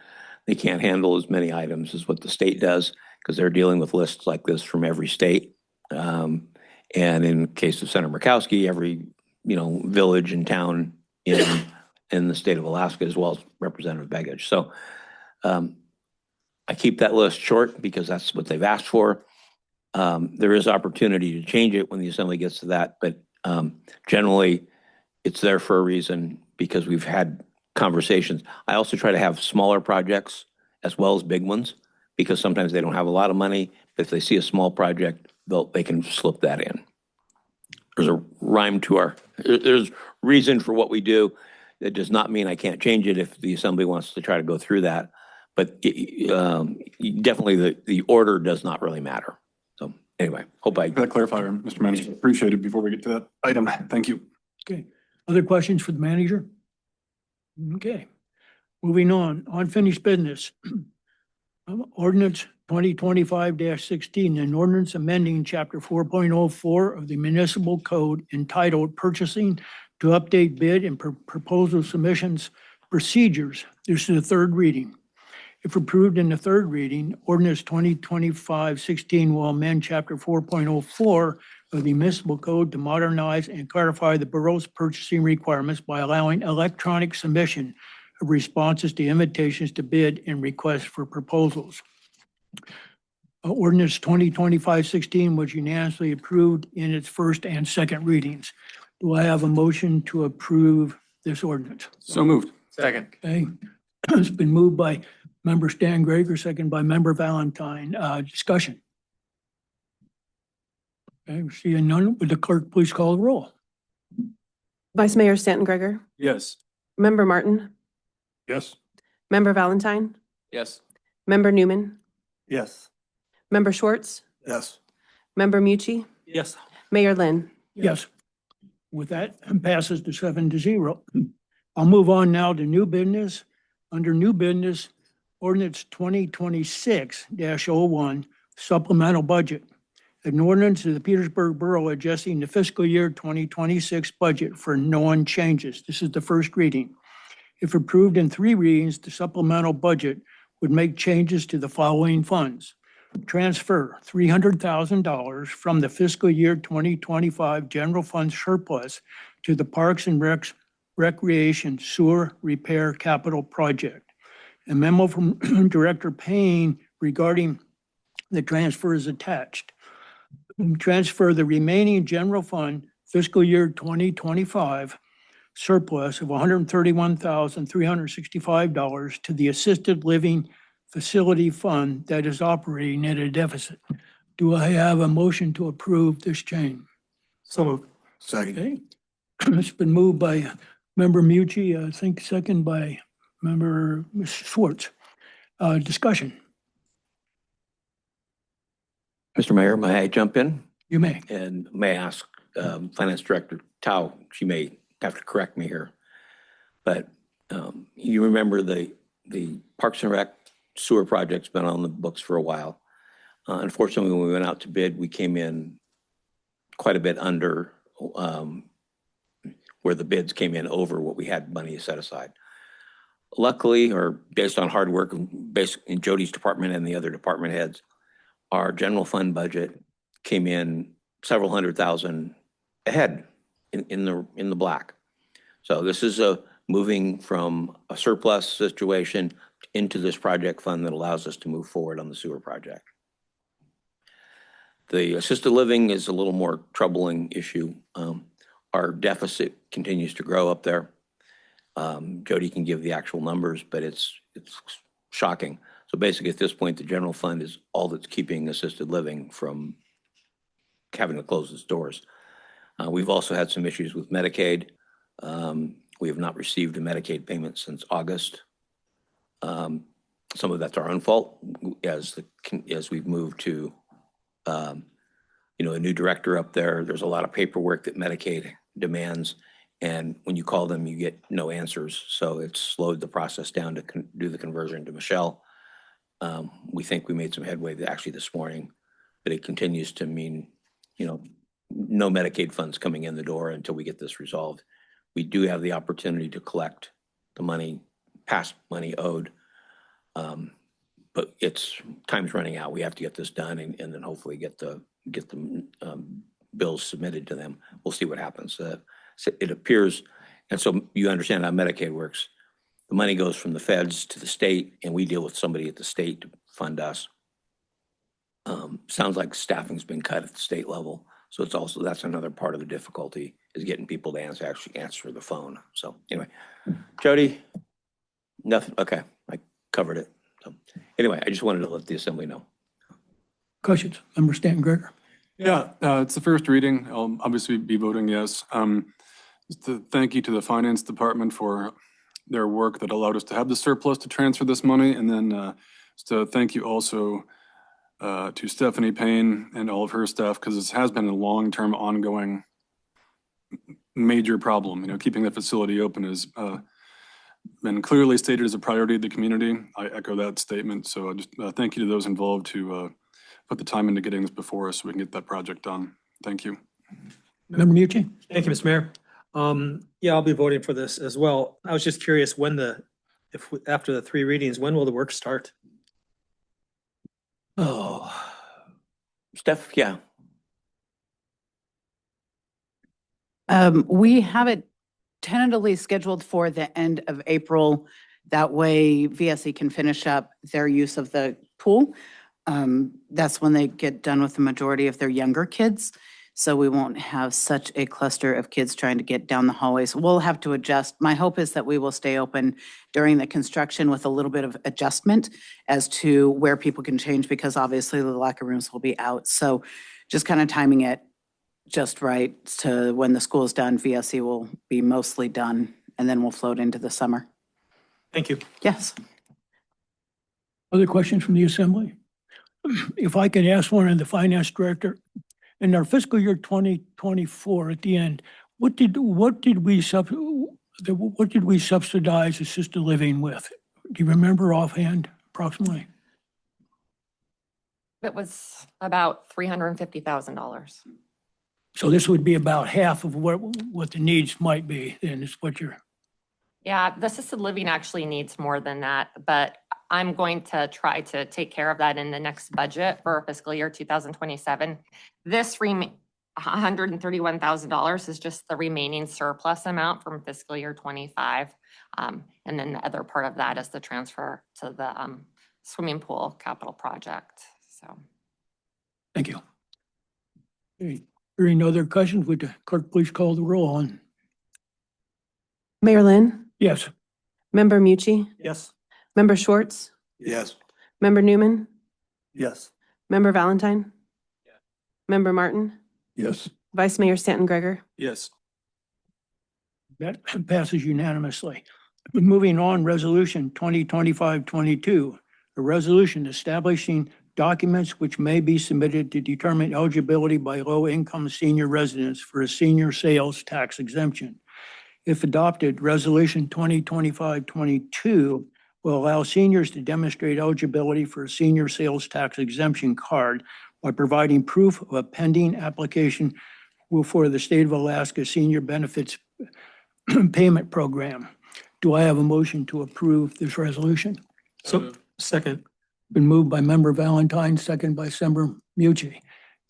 they can't handle as many items as what the state does because they're dealing with lists like this from every state. And in the case of Senator Murkowski, every village and town in the state of Alaska, as well as Representative Begich. So I keep that list short because that's what they've asked for. There is opportunity to change it when the assembly gets to that, but generally it's there for a reason because we've had conversations. I also try to have smaller projects as well as big ones because sometimes they don't have a lot of money. If they see a small project, they can slip that in. There's reason for what we do. That does not mean I can't change it if the assembly wants to try to go through that. But definitely the order does not really matter. So anyway, hope I. For that clarifier, Mr. Manager, appreciate it before we get to that item. Thank you. Okay. Other questions for the manager? Okay. Moving on, unfinished business. Ordinance 2025-16, an ordinance amending chapter 4.04 of the municipal code entitled Purchasing to update bid and proposal submissions procedures. This is the 3rd reading. If approved in the 3rd reading, ordinance 2025-16 will amend chapter 4.04 of the municipal code to modernize and clarify the borough's purchasing requirements by allowing electronic submission of responses to invitations to bid and requests for proposals. Ordinance 2025-16 was unanimously approved in its 1st and 2nd readings. Do I have a motion to approve this ordinance? So moved. Second. Okay. It's been moved by Member Stan Gregor, second by Member Valentine. Discussion. Okay, seeing none, would the clerk please call the roll? Vice Mayor Stanton Gregor, Yes. Member Martin, Yes. Member Valentine, Yes. Member Newman, Yes. Member Schwartz, Yes. Member Mucci, Yes. Mayor Lynn. Yes. With that, passes to 7-0. I'll move on now to new business. Under new business, ordinance 2026-01 supplemental budget. An ordinance of the Petersburg Borough adjusting the fiscal year 2026 budget for known changes. This is the first reading. If approved in 3 readings, the supplemental budget would make changes to the following funds. Transfer $300,000 from the fiscal year 2025 general fund surplus to the Parks and Recreation Sewer Repair Capital Project. A memo from Director Payne regarding the transfer is attached. Transfer the remaining general fund fiscal year 2025 surplus of $131,365 to the Assisted Living Facility Fund that is operating at a deficit. Do I have a motion to approve this change? So moved. Second. Okay. It's been moved by Member Mucci, I think second by Member Schwartz. Discussion, Mr. Mayor, may I jump in? you may. And may I ask Finance Director Tao, she may have to correct me here. But you remember the Parks and Rec sewer project's been on the books for a while. Unfortunately, when we went out to bid, we came in quite a bit under where the bids came in over what we had money set aside. Luckily, or based on hard work, based in Jody's department and the other department heads, our general fund budget came in several $100,000 ahead in the black. So this is moving from a surplus situation into this project fund that allows us to move forward on the sewer project. The assisted living is a little more troubling issue. Our deficit continues to grow up there. Jody can give the actual numbers, but it's shocking. So basically at this point, the general fund is all that's keeping assisted living from having to close its doors. We've also had some issues with Medicaid. We have not received a Medicaid payment since August. Some of that's our own fault as we've moved to, a new director up there. There's a lot of paperwork that Medicaid demands, and when you call them, you get no answers. So it's slowed the process down to do the conversion to Michelle. We think we made some headway actually this morning, but it continues to mean, no Medicaid funds coming in the door until we get this resolved. We do have the opportunity to collect the money, past money owed, but time's running out. We have to get this done and then hopefully get the bills submitted to them. We'll see what happens. So it appears, and so you understand how Medicaid works. The money goes from the feds to the state, and we deal with somebody at the state to fund us. Sounds like staffing's been cut at the state level. So that's another part of the difficulty is getting people to actually answer the phone. So anyway, Jody, nothing. Okay, I covered it. So anyway, I just wanted to let the assembly know. Questions? Member Stanton Gregor. Yeah, it's the first reading. I'll obviously be voting yes. Just to thank you to the finance department for their work that allowed us to have the surplus to transfer this money. And then just to thank you also to Stephanie Payne and all of her staff, because this has been a long-term ongoing major problem. Keeping the facility open has been clearly stated as a priority of the community. I echo that statement. So I just thank you to those involved to put the time into getting this before us so we can get that project done. Thank you. Member Mucci. Thank you, Mr. Mayor. Yeah, I'll be voting for this as well. I was just curious after the 3 readings, when will the work start? Oh, Steph, yeah. We have it tentatively scheduled for the end of April. That way VSE can finish up their use of the pool. That's when they get done with the majority of their younger kids. So we won't have such a cluster of kids trying to get down the hallways. We'll have to adjust. My hope is that we will stay open during the construction with a little bit of adjustment as to where people can change, because obviously the locker rooms will be out. So just kind of timing it just right to when the school is done, VSE will be mostly done, and then we'll float into the summer. Thank you. Yes. Other questions from the assembly? if I could ask one of the finance director, in our fiscal year 2024 at the end, what did we subsidize assisted living with? Do you remember offhand approximately? It was about $350,000. So this would be about half of what the needs might be, then is what you're, Yeah, the assisted living actually needs more than that, but I'm going to try to take care of that in the next budget for fiscal year 2027. This $131,000 is just the remaining surplus amount from fiscal year 25. And then the other part of that is the transfer to the swimming pool capital project, so. thank you. Okay. Hearing no other questions, would the clerk please call the roll on? Mayor Lynn, Yes. Member Mucci, Yes. Member Schwartz, Yes. Member Newman, Yes. Member Valentine, Member Martin, Yes. Vice Mayor Stanton Greger. Yes. That passes unanimously. Moving on, Resolution 2025-22, a resolution establishing documents which may be submitted to determine eligibility by low-income senior residents for a senior sales tax exemption. If adopted, Resolution 2025-22 will allow seniors to demonstrate eligibility for a senior sales tax exemption card by providing proof of a pending application for the State of Alaska Senior Benefits Payment Program. Do I have a motion to approve this resolution? So, second. Been moved by Member Valentine, second by Member Mucci.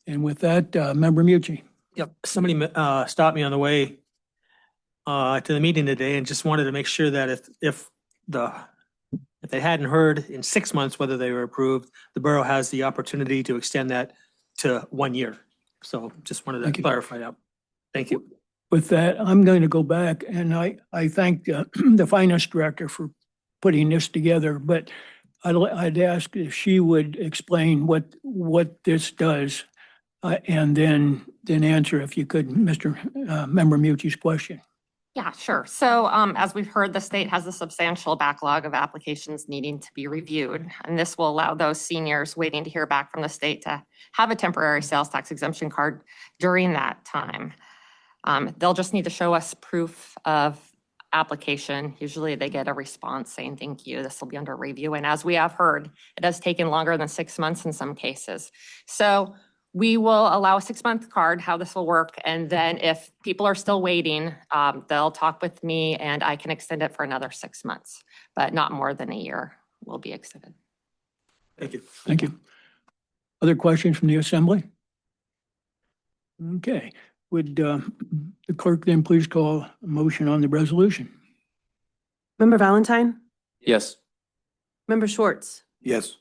And with that, Member Mucci. Yep, somebody stopped me on the way to the meeting today and just wanted to make sure that if they hadn't heard in 6 months whether they were approved, the borough has the opportunity to extend that to 1 year. So just wanted Thank to you. clarify that. Thank you. With that, I'm going to go back and I thank the finance director for putting this together, but I'd ask if she would explain what this does and then answer, if you could, Member Mucci's question. Yeah, sure. So as we've heard, the state has a substantial backlog of applications needing to be reviewed. And this will allow those seniors waiting to hear back from the state to have a temporary sales tax exemption card during that time. They'll just need to show us proof of application. Usually they get a response saying, thank you, this will be under review. And as we have heard, it has taken longer than 6 months in some cases. So we will allow a 6-month card, how this will work. And then if people are still waiting, they'll talk with me and I can extend it for another 6 months, but not more than a year will be extended. Thank you. Thank you. Other questions from the assembly? Okay. Would the clerk then please call a motion on the resolution? Member Valentine, Yes. Member Schwartz, Yes.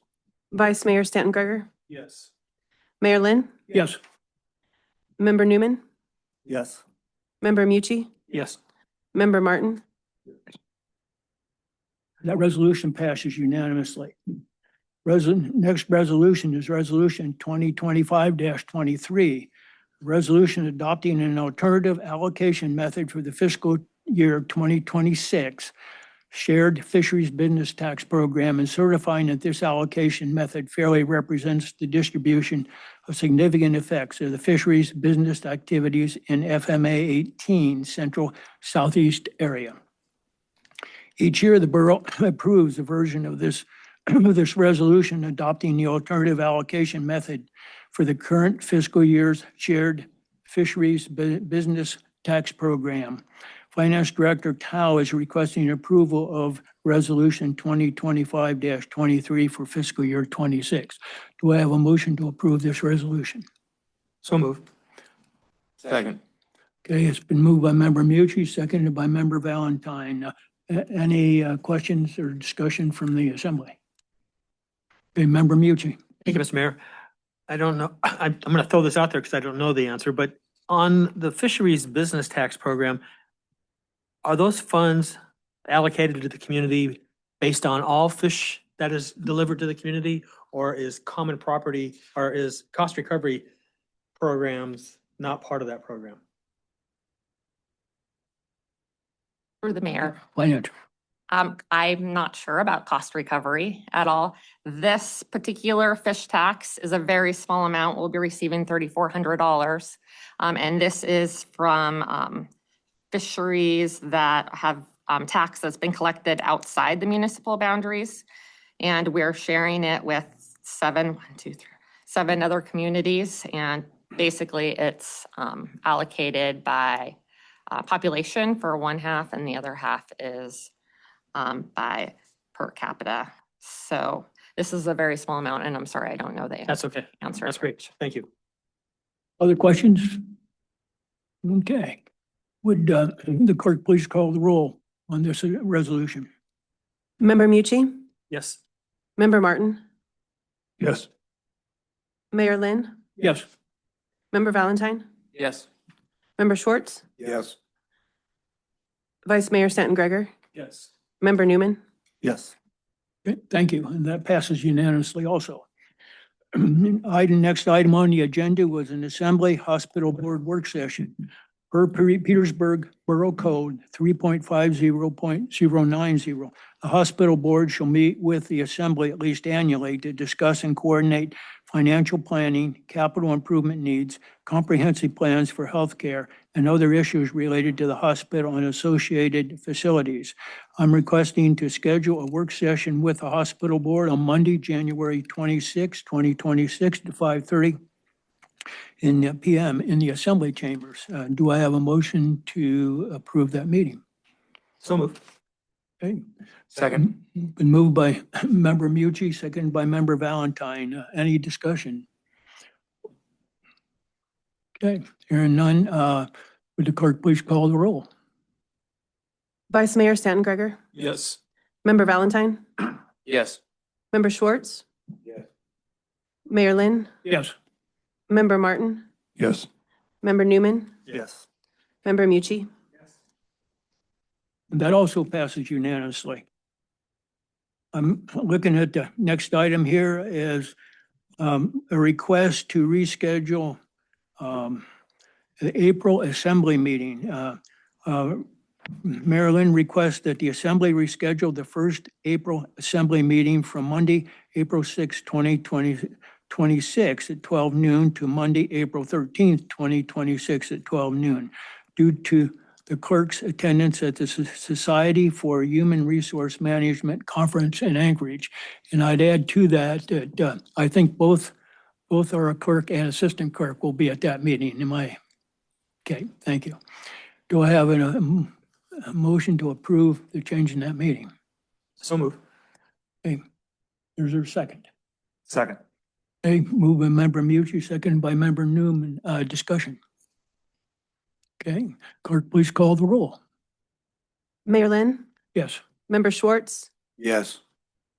Vice Mayor Stanton Greger, Yes. Mayor Lynn, Yes. Member Newman, Yes. Member Mucci, Yes. Member Martin, That resolution passes unanimously. Next resolution is Resolution 2025-23. Resolution adopting an alternative allocation method for the fiscal year 2026 Shared Fisheries Business Tax Program and certifying that this allocation method fairly represents the distribution of significant effects of the fisheries business activities in FMA 18 Central Southeast area. Each year, the borough approves a version of this resolution adopting the alternative allocation method for the current fiscal year's Shared Fisheries Business Tax Program. Finance Director Tao is requesting approval of Resolution 2025-23 for fiscal year 26. Do I have a motion to approve this resolution? So moved. Second. Okay, it's been moved by Member Mucci, seconded by Member Valentine. Any questions or discussion from the assembly? Okay, Member Mucci. Thank you, Mr. Mayor. I don't know, I'm going to throw this out there because I don't know the answer, but on the fisheries business tax program, are those funds allocated to the community based on all fish that is delivered to the community? Or is common property or is cost recovery programs not part of that program? Through the mayor. Finance. I'm not sure about cost recovery at all. This particular fish tax is a very small amount. We'll be receiving $3,400. And this is from fisheries that have tax that's been collected outside the municipal boundaries. And we're sharing it with seven other communities. And basically it's allocated by population for one half, and the other half is by per capita. So this is a very small amount, and I'm sorry, I don't know the That's okay. answer. That's great. Thank you. Other questions? Okay. Would the clerk please call the roll on this resolution? Member Mucci, Yes. Member Martin, Yes. Mayor Lynn, Yes. Member Valentine, Yes. Member Schwartz, Yes. Vice Mayor Stanton Greger, Yes. Member Newman. Yes. Okay, thank you. And that passes unanimously also. Next item on the agenda was an Assembly Hospital Board work session. Per Petersburg Borough Code 3.50.090, the hospital board shall meet with the Assembly at least annually to discuss and coordinate financial planning, capital improvement needs, comprehensive plans for healthcare, and other issues related to the hospital and associated facilities. I'm requesting to schedule a work session with the hospital board on Monday, January 26, 2026 to 5:30 in the PM in the Assembly chambers. Do I have a motion to approve that meeting? So moved. Okay. Second. Been moved by Member Mucci, seconded by Member Valentine. Any discussion? Okay, hearing none, would the clerk please call the roll? Vice Mayor Stanton Greger, Yes. Member Valentine, Yes. Member Schwartz, Yes. Mayor Lynn, Yes. Member Martin, Yes. Member Newman, Yes. Member Mucci. And that also passes unanimously. I'm looking at the next item here is a request to reschedule the April Assembly meeting. Marilyn requests that the Assembly reschedule the first April Assembly meeting from Monday, April 6, 2026 at 12 noon to Monday, April 13th, 2026 at 12 noon due to the clerk's attendance at the Society for Human Resource Management Conference in Anchorage. And I'd add to that that I think both our clerk and assistant clerk will be at that meeting. Okay, thank you. Do I have a motion to approve the change in that meeting? So moved. Okay, there's a second. Second. Okay, moved by Member Mucci, seconded by Member Newman. Discussion. Okay, clerk, please call the roll. Mayor Lynn, Yes. Member Schwartz, Yes.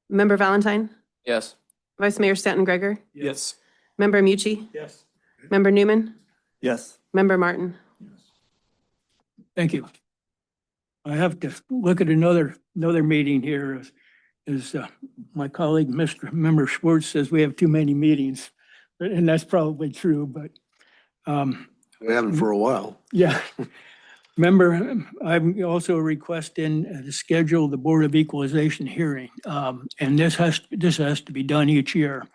Member Valentine, Yes. Vice Mayor Stanton Greger, Yes. Member Mucci, Yes. Member Newman, Yes. Member Martin. Thank you. I have to look at another meeting here is my colleague, Member Schwartz says we have too many meetings, and that's probably true, but We haven't for a while. yeah. Remember, I'm also requesting to schedule the Board of Equalization hearing, and this has to be done each year.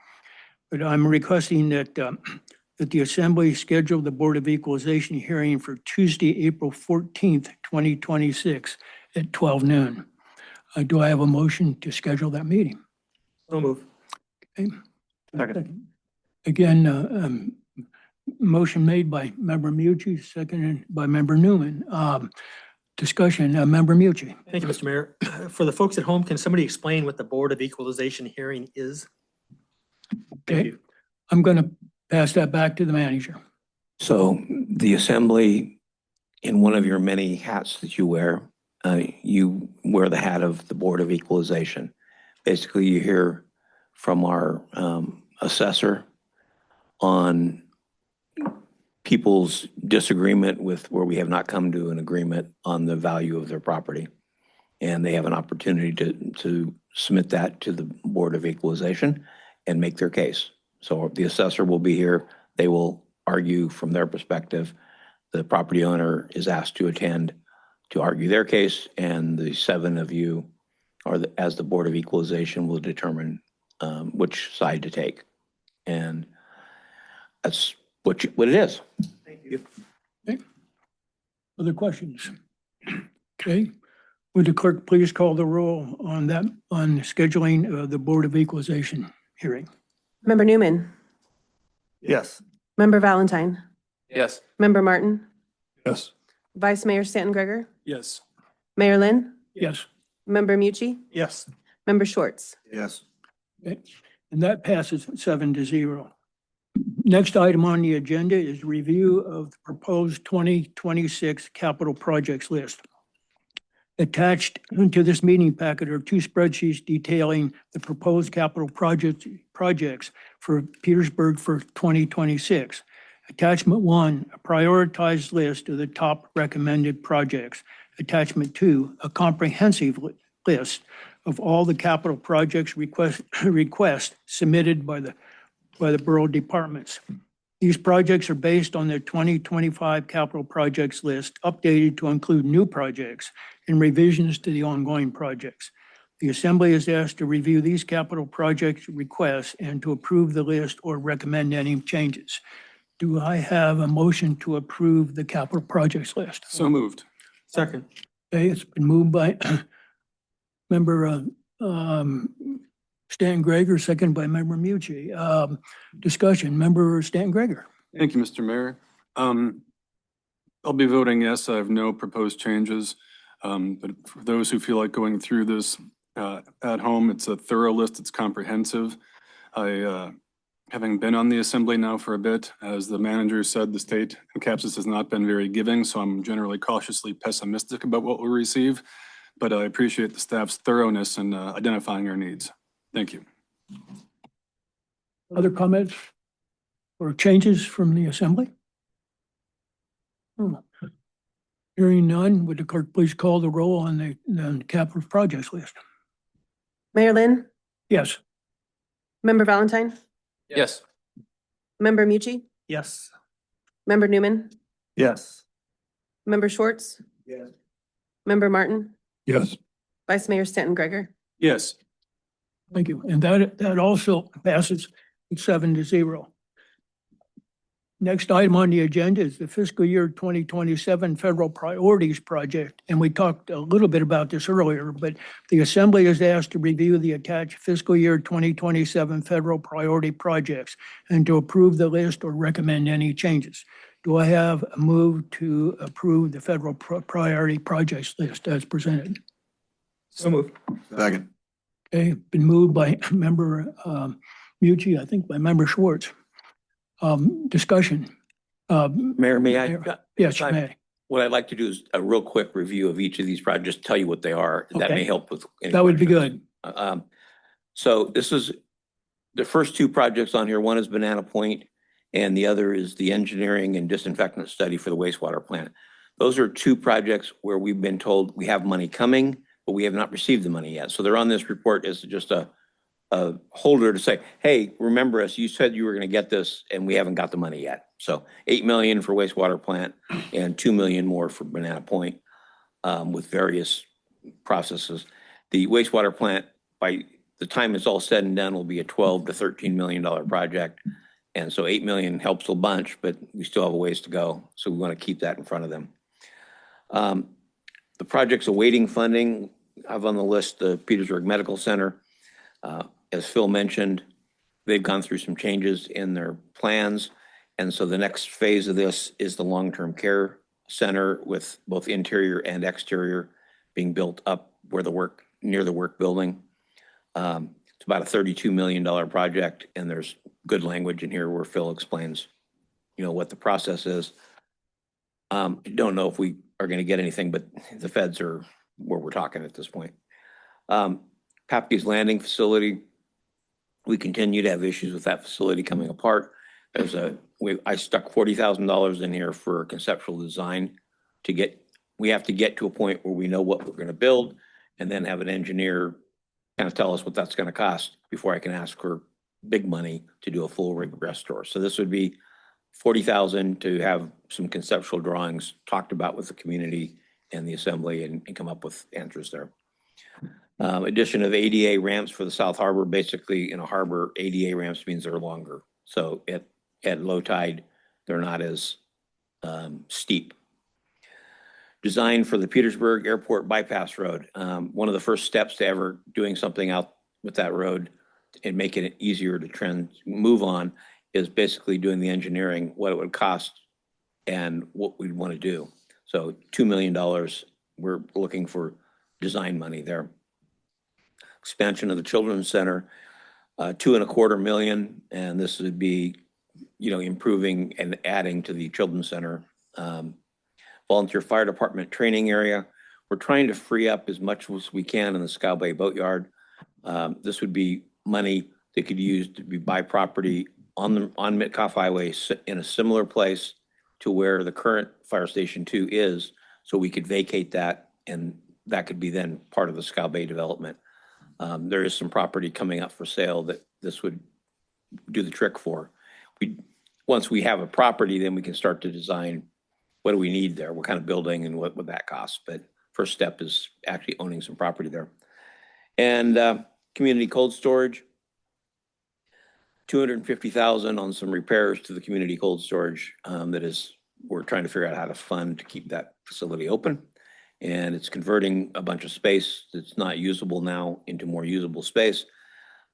But I'm requesting that the Assembly schedule the Board of Equalization hearing for Tuesday, April 14th, 2026 at 12 noon. Do I have a motion to schedule that meeting? So moved. Okay. Second. Again, motion made by Member Mucci, seconded by Member Newman. Discussion, Member Mucci. Thank you, Mr. Mayor. For the folks at home, can somebody explain what the Board of Equalization hearing is? Thank Okay, you. I'm going to pass that back to the manager. So the Assembly, in one of your many hats that you wear the hat of the Board of Equalization. Basically, you hear from our assessor on people's disagreement with where we have not come to an agreement on the value of their property. And they have an opportunity to submit that to the Board of Equalization and make their case. So the assessor will be here. They will argue from their perspective. The property owner is asked to attend to argue their case, and the 7 of you as the Board of Equalization will determine which side to take. And that's what it is. Thank you. Other questions? Okay. Would the clerk please call the roll on that, on scheduling the Board of Equalization hearing? Member Newman, Yes. Member Valentine, Yes. Member Martin, Yes. Vice Mayor Stanton Greger, Yes. Mayor Lynn, Yes. Member Mucci, Yes. Member Schwartz. Yes. Okay. And that passes 7-0. Next item on the agenda is review of the proposed 2026 capital projects list. Attached to this meeting packet are two spreadsheets detailing the proposed capital projects for Petersburg for 2026. Attachment 1, a prioritized list of the top recommended projects. Attachment 2, a comprehensive list of all the capital projects requests submitted by the borough departments. These projects are based on their 2025 capital projects list, updated to include new projects and revisions to the ongoing projects. The Assembly is asked to review these capital project requests and to approve the list or recommend any changes. Do I have a motion to approve the capital projects list? So moved. Second. Okay, it's been moved by Member Stan Greger, second by Member Mucci. Discussion, Member Stan Greger. Thank you, Mr. Mayor. I'll be voting yes. I have no proposed changes. But for those who feel like going through this at home, it's a thorough list. It's comprehensive. Having been on the Assembly now for a bit, as the manager said, the state in Capsis has not been very giving, so I'm generally cautiously pessimistic about what we'll receive. But I appreciate the staff's thoroughness in identifying our needs. Thank you. Other comments or changes from the Assembly? Hearing none, would the clerk please call the roll on the capital projects list? Mayor Lynn, Yes. Member Valentine, Yes. Member Mucci, Yes. Member Newman, Yes. Member Schwartz, Yes. Member Martin, Yes. Vice Mayor Stanton Greger. Yes. Thank you. And that also passes 7-0. Next item on the agenda is the fiscal year 2027 federal priorities project. And we talked a little bit about this earlier, but the Assembly is asked to review the attached fiscal year 2027 federal priority projects and to approve the list or recommend any changes. Do I have a move to approve the federal priority projects list as presented? So moved. Second. Okay, been moved by Member Mucci, I think by Member Schwartz. Discussion. Mayor, may I? Yes, I- may. What I'd like to do is a real quick review of each of these projects, tell you what they are. That may Okay. help with. any That would be questions. good. So this is the first two projects on here. One is Banana Point and the other is the engineering and disinfectant study for the wastewater plant. Those are two projects where we've been told we have money coming, but we have not received the money yet. So they're on this report as just a holder to say, hey, remember us, you said you were going to get this and we haven't got the money yet. So 8 million for wastewater plant and 2 million more for Banana Point with various processes. The wastewater plant, by the time it's all said and done, will be a $12 to $13 million project. And so 8 million helps a bunch, but we still have a ways to go. So we want to keep that in front of them. The project's awaiting funding. I have on the list the Petersburg Medical Center. As Phil mentioned, they've gone through some changes in their plans. And so the next phase of this is the long-term care center with both interior and exterior being built up where near the work building. It's about a $32 million project, and there's good language in here where Phil explains, what the process is. I don't know if we are going to get anything, but the feds are where we're talking at this point. Papke's Landing facility, we continue to have issues with that facility coming apart. I stuck $40,000 in here for conceptual design we have to get to a point where we know what we're going to build and then have an engineer kind of tell us what that's going to cost before I can ask for big money to do a full rig restore. So this would be $40,000 to have some conceptual drawings talked about with the community and the Assembly and come up with answers there. Addition of ADA ramps for the South Harbor. Basically, in a harbor, ADA ramps means they're longer. So at low tide, they're not as steep. Design for the Petersburg Airport Bypass Road. One of the first steps to ever doing something out with that road and making it easier to move on is basically doing the engineering, what it would cost and what we'd want to do. So $2 million, we're looking for design money there. Expansion of the Children's Center, $2.25 million, and this would be, improving and adding to the Children's Center. Volunteer Fire Department training area. We're trying to free up as much as we can in the Scow Bay Boatyard. This would be money they could use to buy property on Mitkoff Highway in a similar place to where the current Fire Station 2 is, so we could vacate that, and that could be then part of the Scow Bay development. There is some property coming up for sale that this would do the trick for. Once we have a property, then we can start to design what do we need there, what kind of building and what would that cost. But first step is actually owning some property there. And community cold storage, $250,000 on some repairs to the community cold storage. We're trying to figure out how to fund to keep that facility open. And it's converting a bunch of space that's not usable now into more usable space.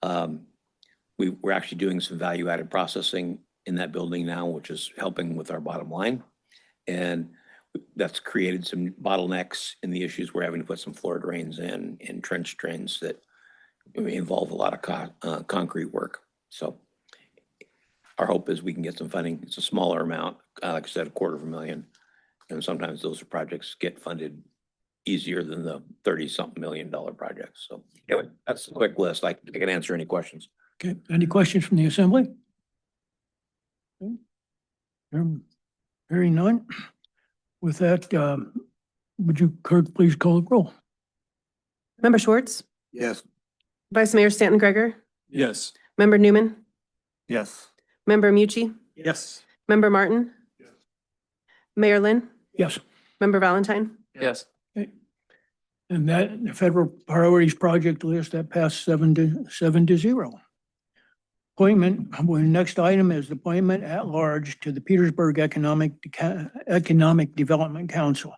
We're actually doing some value-added processing in that building now, which is helping with our bottom line. And that's created some bottlenecks in the issues. We're having to put some floor drains in trench drains that involve a lot of concrete work. So our hope is we can get some funding. It's a smaller amount, like I said, $250,000. And sometimes those projects get funded easier than the 30-something $million projects. So anyway, that's a quick list. I can answer any questions. Okay, any questions from the assembly? Hearing none. With that, would you, Clerk, please call the roll? Member Schwartz, Yes. Vice Mayor Stanton Greger, Yes. Member Newman, Yes. Member Mucci, Yes. Member Martin, Mayor Lynn, Yes. Member Valentine. Yes. And that, the federal priorities project list, that passed 7-0. Appointment, well, next item is appointment at large to the Petersburg Economic Development Council.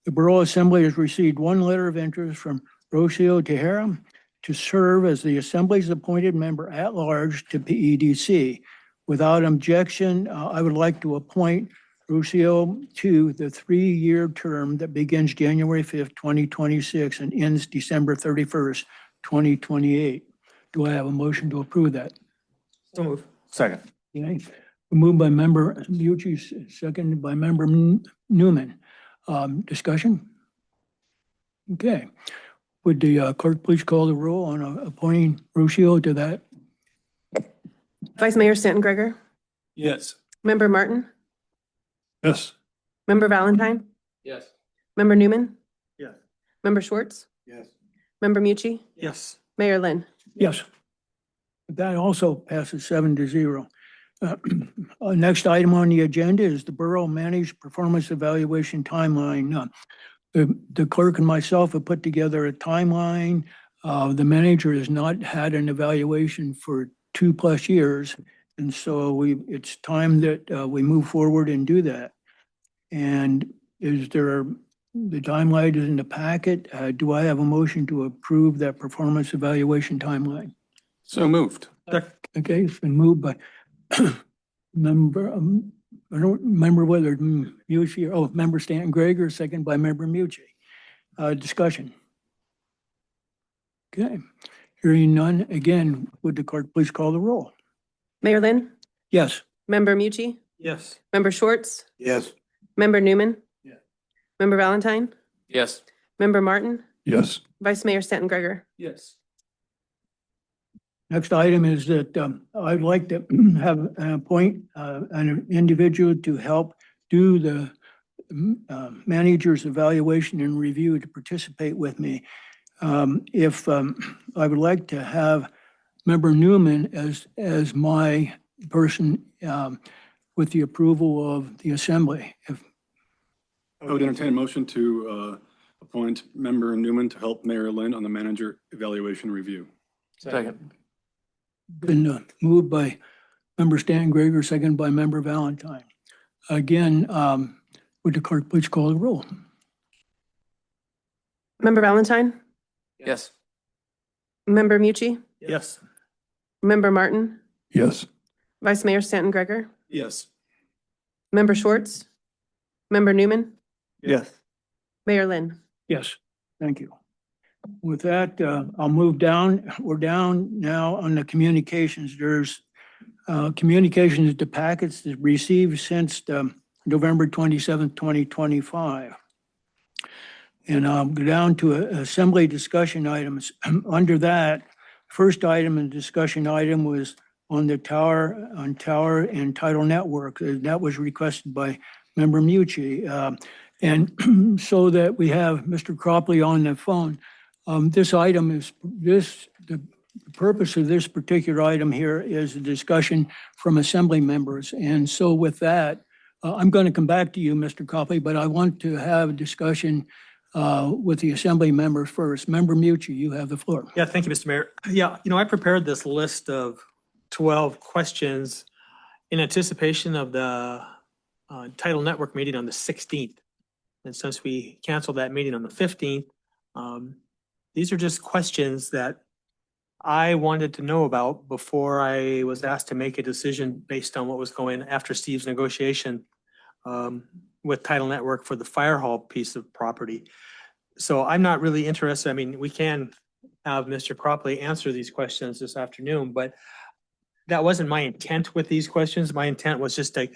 The Borough Assembly has received one letter of interest from Rocio Tejera to serve as the Assembly's appointed member at large to PEDC. Without objection, I would like to appoint Rocio to the 3-year term that begins January 5th, 2026 and ends December 31st, 2028. Do I have a motion to approve that? So move. Second. Okay, moved by Member Mucci, seconded by Member Newman. Discussion? Okay. Would the clerk please call the roll on appointing Rocio to that? Vice Mayor Stanton Greger, Yes. Member Martin, Yes. Member Valentine, Yes. Member Newman, Yes. Member Schwartz, Yes. Member Mucci, Yes. Mayor Lynn. Yes. That also passes 7-0. Next item on the agenda is the Borough Managed Performance Evaluation Timeline. The clerk and myself have put together a timeline. The manager has not had an evaluation for 2+ years. And so it's time that we move forward and do that. And the timeline is in the packet. Do I have a motion to approve that performance evaluation timeline? So moved. Okay, it's been moved by member, I don't remember whether Mucci, Member Stanton Greger, second by Member Mucci. Discussion. Okay, hearing none, again, would the clerk please call the roll? Mayor Lynn, Yes. Member Mucci, Yes. Member Schwartz, Yes. Member Newman, Yeah. Member Valentine, Yes. Member Martin, Yes. Vice Mayor Stanton Greger. Yes. Next item is that I'd like to appoint an individual to help do the manager's evaluation and review to participate with me. I would like to have Member Newman as my person with the approval of the assembly. I would entertain a motion to appoint Member Newman to help Mayor Lynn on the manager evaluation review. Second. Been moved by Member Stan Gregor, second by Member Valentine. Again, would the clerk please call the roll? Member Valentine, Yes. Member Mucci, Yes. Member Martin, Yes. Vice Mayor Stanton Gregor, Yes. Member Schwartz, Member Newman, Yes. Mayor Lynn. Yes, thank you. With that, I'll move down. We're down now on the communications. There's communications to packets that received since November 27th, 2025. And I'll go down to assembly discussion items. Under that, first item and discussion item was on the tower and tidal network. That was requested by Member Mucci. And so that we have Mr. Cropley on the phone. This item is, the purpose of this particular item here is a discussion from assembly members. And so with that, I'm going to come back to you, Mr. Cropley, but I want to have a discussion with the assembly members first. Member Mucci, you have the floor. Yeah, thank you, Mr. Mayor. Yeah, I prepared this list of 12 questions in anticipation of the Tidal Network meeting on the 16th. And since we canceled that meeting on the 15th, these are just questions that I wanted to know about before I was asked to make a decision based on what was going after Steve's negotiation with Tidal Network for the fire hall piece of property. So I'm not really interested. I mean, we can have Mr. Cropley answer these questions this afternoon, but that wasn't my intent with these questions. My intent was just to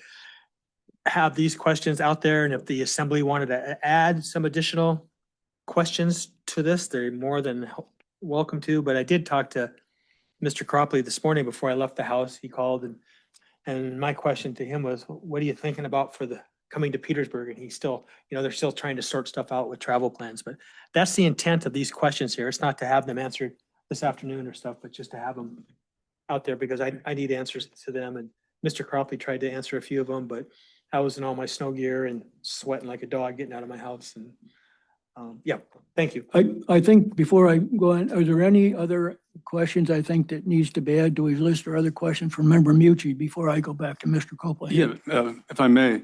have these questions out there, and if the assembly wanted to add some additional questions to this, they're more than welcome to. But I did talk to Mr. Cropley this morning before I left the house. He called, and my question to him was, what are you thinking about for the coming to Petersburg? And he's still, they're still trying to sort stuff out with travel plans. But that's the intent of these questions here. It's not to have them answered this afternoon or stuff, but just to have them out there because I need answers to them. And Mr. Cropley tried to answer a few of them, but I was in all my snow gear and sweating like a dog getting out of my house. And yeah, thank you. I think before I go on, are there any other questions I think that needs to be added to his list or other questions from Member Mucci before I go back to Mr. Copeland? Yeah, if I may,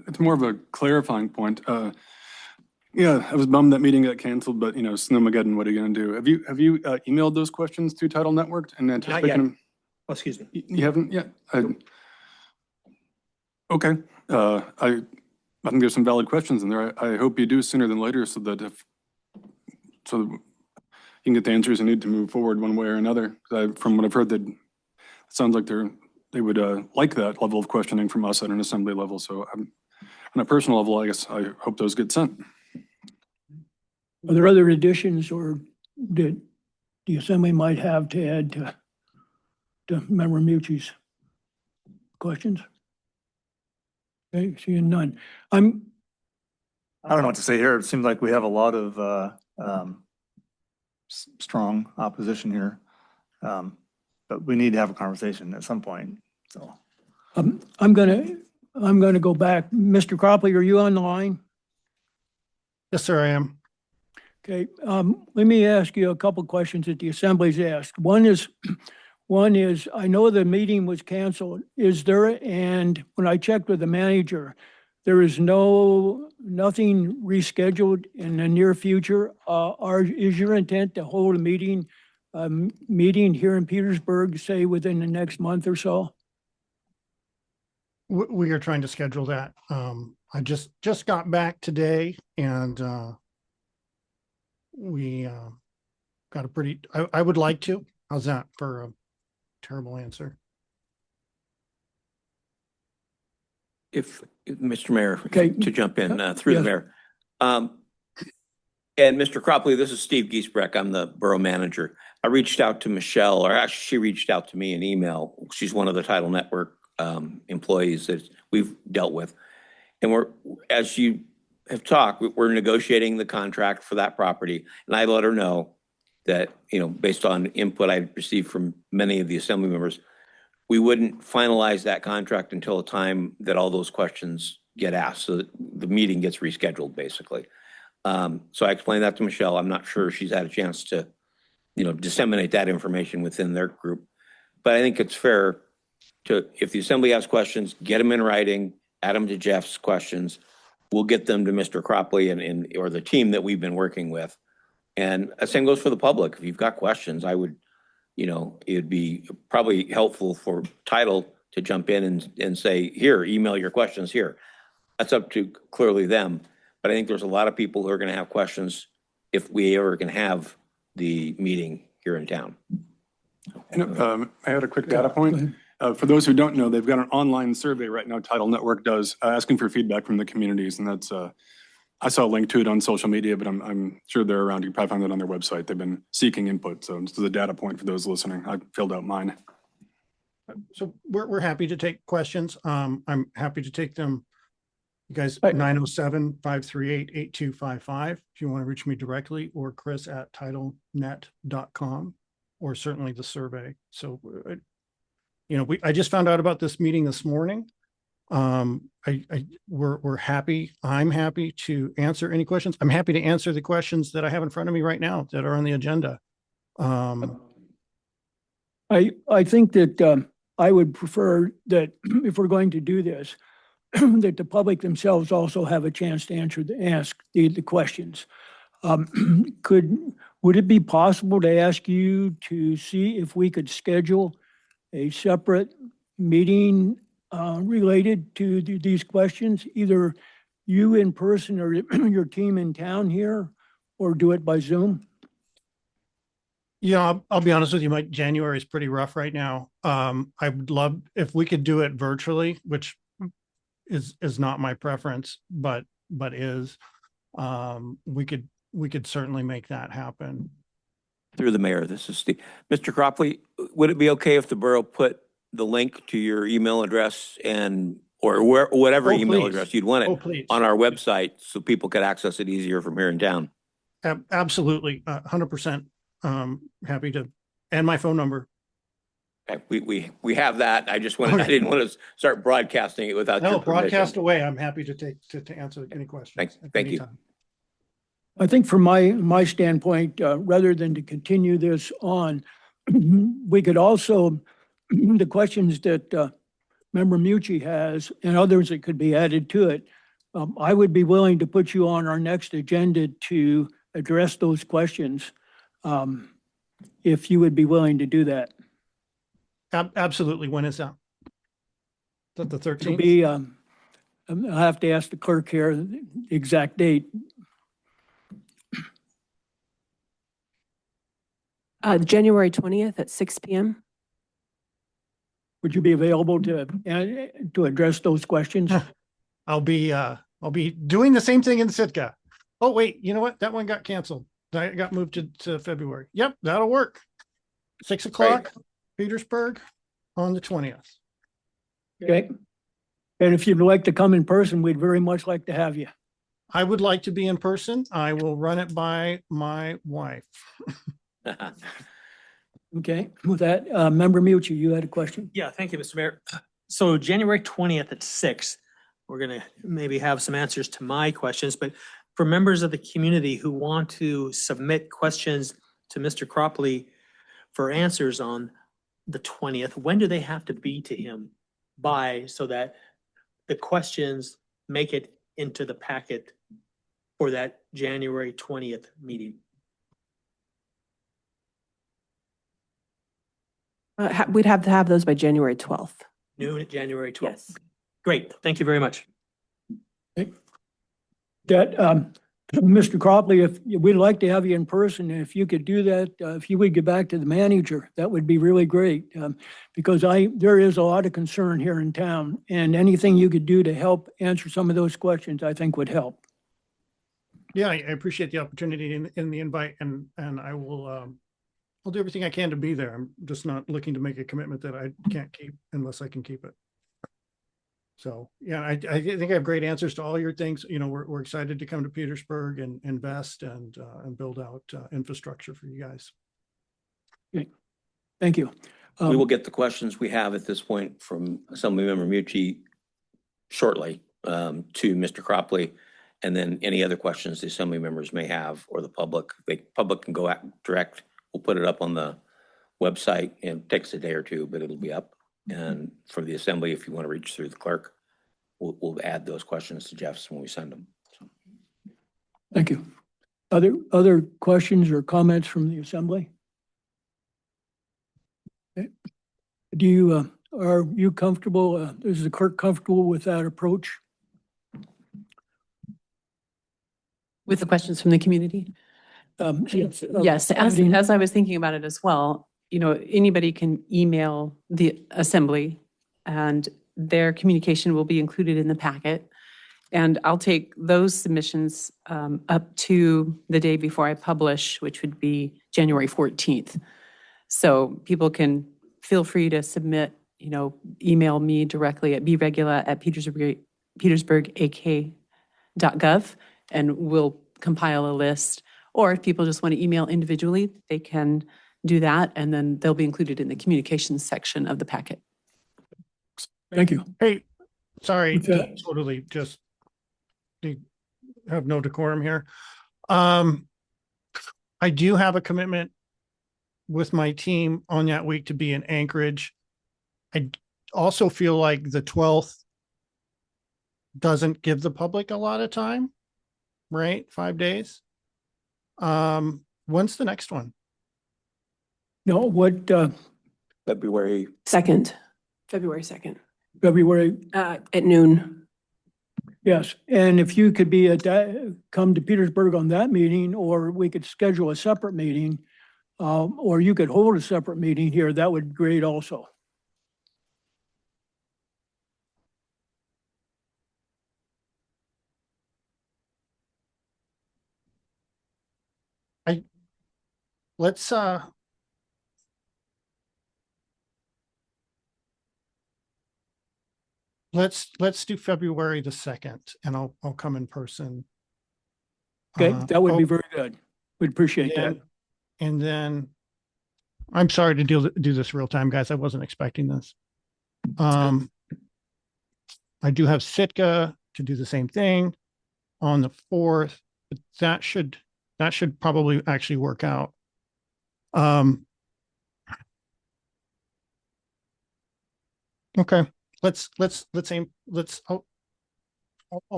it's more of a clarifying point. Yeah, I was bummed that meeting got canceled, but Snowmageddon, what are you going to do? Have you emailed those questions to Tidal Network and anticipating Not yet. them? Oh, excuse me. You haven't yet? Okay. I think there's some valid questions in there. I hope you do sooner than later so that you can get the answers you need to move forward one way or another. From what I've heard, it sounds like they would like that level of questioning from us at an assembly level. So on a personal level, I guess I hope those get sent. Are there other additions or that the assembly might have to add to Member Mucci's questions? Okay, seeing none. I don't know what to say here. It seems like we have a lot of strong opposition here. But we need to have a conversation at some point, so. I'm gonna go back. Mr. Cropley, are you on the line? Yes, sir, I am. Okay, let me ask you a couple questions that the assembly's asked. One is, I know the meeting was canceled. Is there, and when I checked with the manager, there is nothing rescheduled in the near future? Is your intent to hold a meeting here in Petersburg, say within the next month or so? We are trying to schedule that. I just got back today and we got a pretty, I would like to. How's that for a terrible answer? If Mr. Mayor, Okay. to jump in through the Yes. mayor. And Mr. Cropley, this is Steve Giesbrecht. I'm the borough manager. I reached out to Michelle, or actually she reached out to me in email. She's one of the Tidal Network employees that we've dealt with. And as you have talked, we're negotiating the contract for that property. And I let her know that, based on input I received from many of the assembly members, we wouldn't finalize that contract until the time that all those questions get asked, so that the meeting gets rescheduled, basically. So I explained that to Michelle. I'm not sure she's had a chance to, disseminate that information within their group. But I think it's fair to, if the assembly has questions, get them in writing, add them to Jeff's questions. We'll get them to Mr. Cropley or the team that we've been working with. And the same goes for the public. If you've got questions, I would, it'd be probably helpful for title to jump in and say, here, email your questions here. That's up to clearly them. But I think there's a lot of people who are going to have questions if we ever can have the meeting here in town. And, I had a quick data point. For those who don't know, they've got an online survey right now, Title Network does, asking for feedback from the communities. And that's, I saw a link to it on social media, but I'm sure they're around. You can probably find that on their website. They've been seeking input. So this is a data point for those listening. I filled out mine. So we're happy to take questions. I'm happy to take them. You guys, 907-538-8255, if you want to reach me directly, or chris@titlenet.com, or certainly the survey. So, I just found out about this meeting this morning. We're happy. I'm happy to answer any questions. I'm happy to answer the questions that I have in front of me right now that are on the agenda. I think that I would prefer that if we're going to do this, that the public themselves also have a chance to ask the questions. Would it be possible to ask you to see if we could schedule a separate meeting related to these questions, either you in person or your team in town here, or do it by Zoom? Yeah, I'll be honest with you, Mike, January is pretty rough right now. I would love if we could do it virtually, which is not my preference, but is, we could certainly make that happen. Through the mayor, this is Steve. Mr. Cropley, would it be okay if the borough put the link to your email address or whatever email address you'd want it on our website so people could access it easier from here in town? Absolutely, 100%. Happy to, and my phone number. Okay, we have that. I didn't want to start broadcasting it without your No, permission. broadcast away. I'm happy to answer any questions. Thank you. I think from my standpoint, rather than to continue this on, we could also, the questions that Member Mucci has and others that could be added to it, I would be willing to put you on our next agenda to address those questions, if you would be willing to do that. Absolutely. When is that? Is that the 13th? It'll be, I'll have to ask the clerk here the exact date. January 20th at 6 p.m. Would you be available to address those questions? I'll be doing the same thing in Sitka. Oh, wait, you know what? That one got canceled. That got moved to February. Yep, that'll work. 6 o'clock, Petersburg on the 20th. Okay. And if you'd like to come in person, we'd very much like to have you. I would like to be in person. I will run it by my wife. Okay, with that, Member Mucci, you had a question? Yeah, thank you, Mr. Mayor. So January 20th at 6, we're going to maybe have some answers to my questions, but for members of the community who want to submit questions to Mr. Cropley for answers on the 20th, when do they have to be to him by so that the questions make it into the packet for that January 20th meeting? We'd have to have those by January 12th. Noon at January 12th. Yes. Great. Thank you very much. That, Mr. Cropley, if we'd like to have you in person, if you could do that, if you would get back to the manager, that would be really great. Because there is a lot of concern here in town, and anything you could do to help answer some of those questions, I think would help. Yeah, I appreciate the opportunity in the invite, and I will, I'll do everything I can to be there. I'm just not looking to make a commitment that I can't keep unless I can keep it. So, yeah, I think I have great answers to all your things. You know, we're excited to come to Petersburg and invest and build out infrastructure for you guys. Okay. Thank you. We will get the questions we have at this point from Assemblymember Mucci shortly. to Mr. Cropley. And then any other questions the assembly members may have or the public, public can go out direct. We'll put it up on the website, and it takes a day or two, but it'll be up. And for the assembly, if you want to reach through the clerk, we'll add those questions to Jeff's when we send them. So. Thank you. Other questions or comments from the assembly? Okay. Are you comfortable, is the clerk comfortable with that approach? With the questions from the community? Yes. Yes, as I was thinking about it as well, you know, anybody can email the assembly and their communication will be included in the packet. And I'll take those submissions up to the day before I publish, which would be January 14th. So people can feel free to submit, you know, email me directly at petersburgak.gov, and we'll compile a list. Or if people just want to email individually, they can do that, and then they'll be included in the communications section of the packet. Thank you. Hey, sorry, Okay. totally just have no decorum here. I do have a commitment with my team on that week to be in Anchorage. I also feel like the 12th doesn't give the public a lot of time, right? 5 days. When's the next one? No, what, February 2nd, February 2nd, February? at noon. Yes, and if you could be at that, come to Petersburg on that meeting, or we could schedule a separate meeting, or you could hold a separate meeting here, that would be great also. Let's do February the 2nd, and I'll come in person. Okay, that would be very good. We'd appreciate that. And then, I'm sorry to do this real time, guys. I wasn't expecting this. I do have Sitka to do the same thing on the 4th, but that should probably actually work out. Okay, let's aim, I'll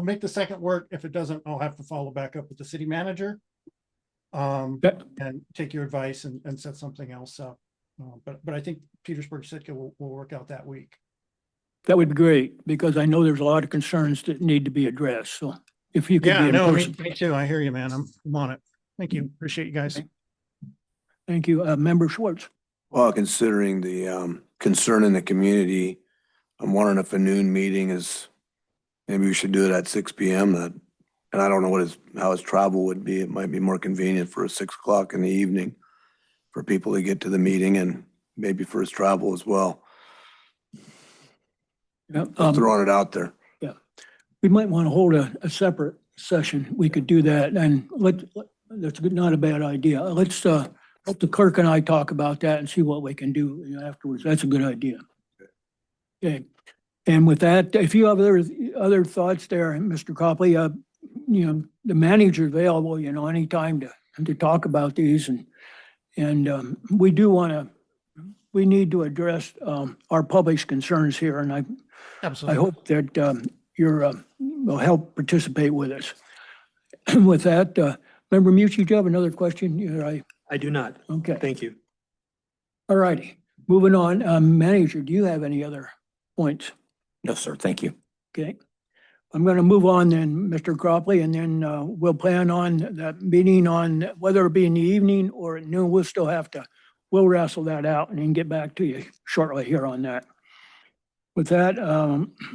make the 2nd work. If it doesn't, I'll have to follow back up with the city manager. And take your advice and set something else up. But I think Petersburg Sitka will work out that week. That would be great, because I know there's a lot of concerns that need to be addressed, so if you could be in person. Me too. I hear you, man. I'm on it. Thank you. Appreciate you guys. Thank you. Member Schwartz. Well, considering the concern in the community, I'm wondering if a noon meeting is, maybe we should do it at 6 p.m. And I don't know how his travel would be. It might be more convenient for a 6 o'clock in the evening for people to get to the meeting, and maybe for his travel as well. Yep, Just throwing it out there. Yeah, we might want to hold a separate session. We could do that, and that's not a bad idea. Let's let the clerk and I talk about that and see what we can do afterwards. That's a good idea. Okay, and with that, if you have other thoughts there, Mr. Copley, you know, the manager available, you know, anytime to talk about these, and we need to address our public's concerns here, and I hope that will help participate with us. With that, Member Mucci, do you have another question? I do not. Okay. Thank you. All righty. Moving on, Manager, do you have any other points? No, sir. Thank you. Okay. I'm going to move on then, Mr. Cropley, and then we'll plan on that meeting on whether it be in the evening or at noon. We'll wrestle that out and then get back to you shortly here on that. With that,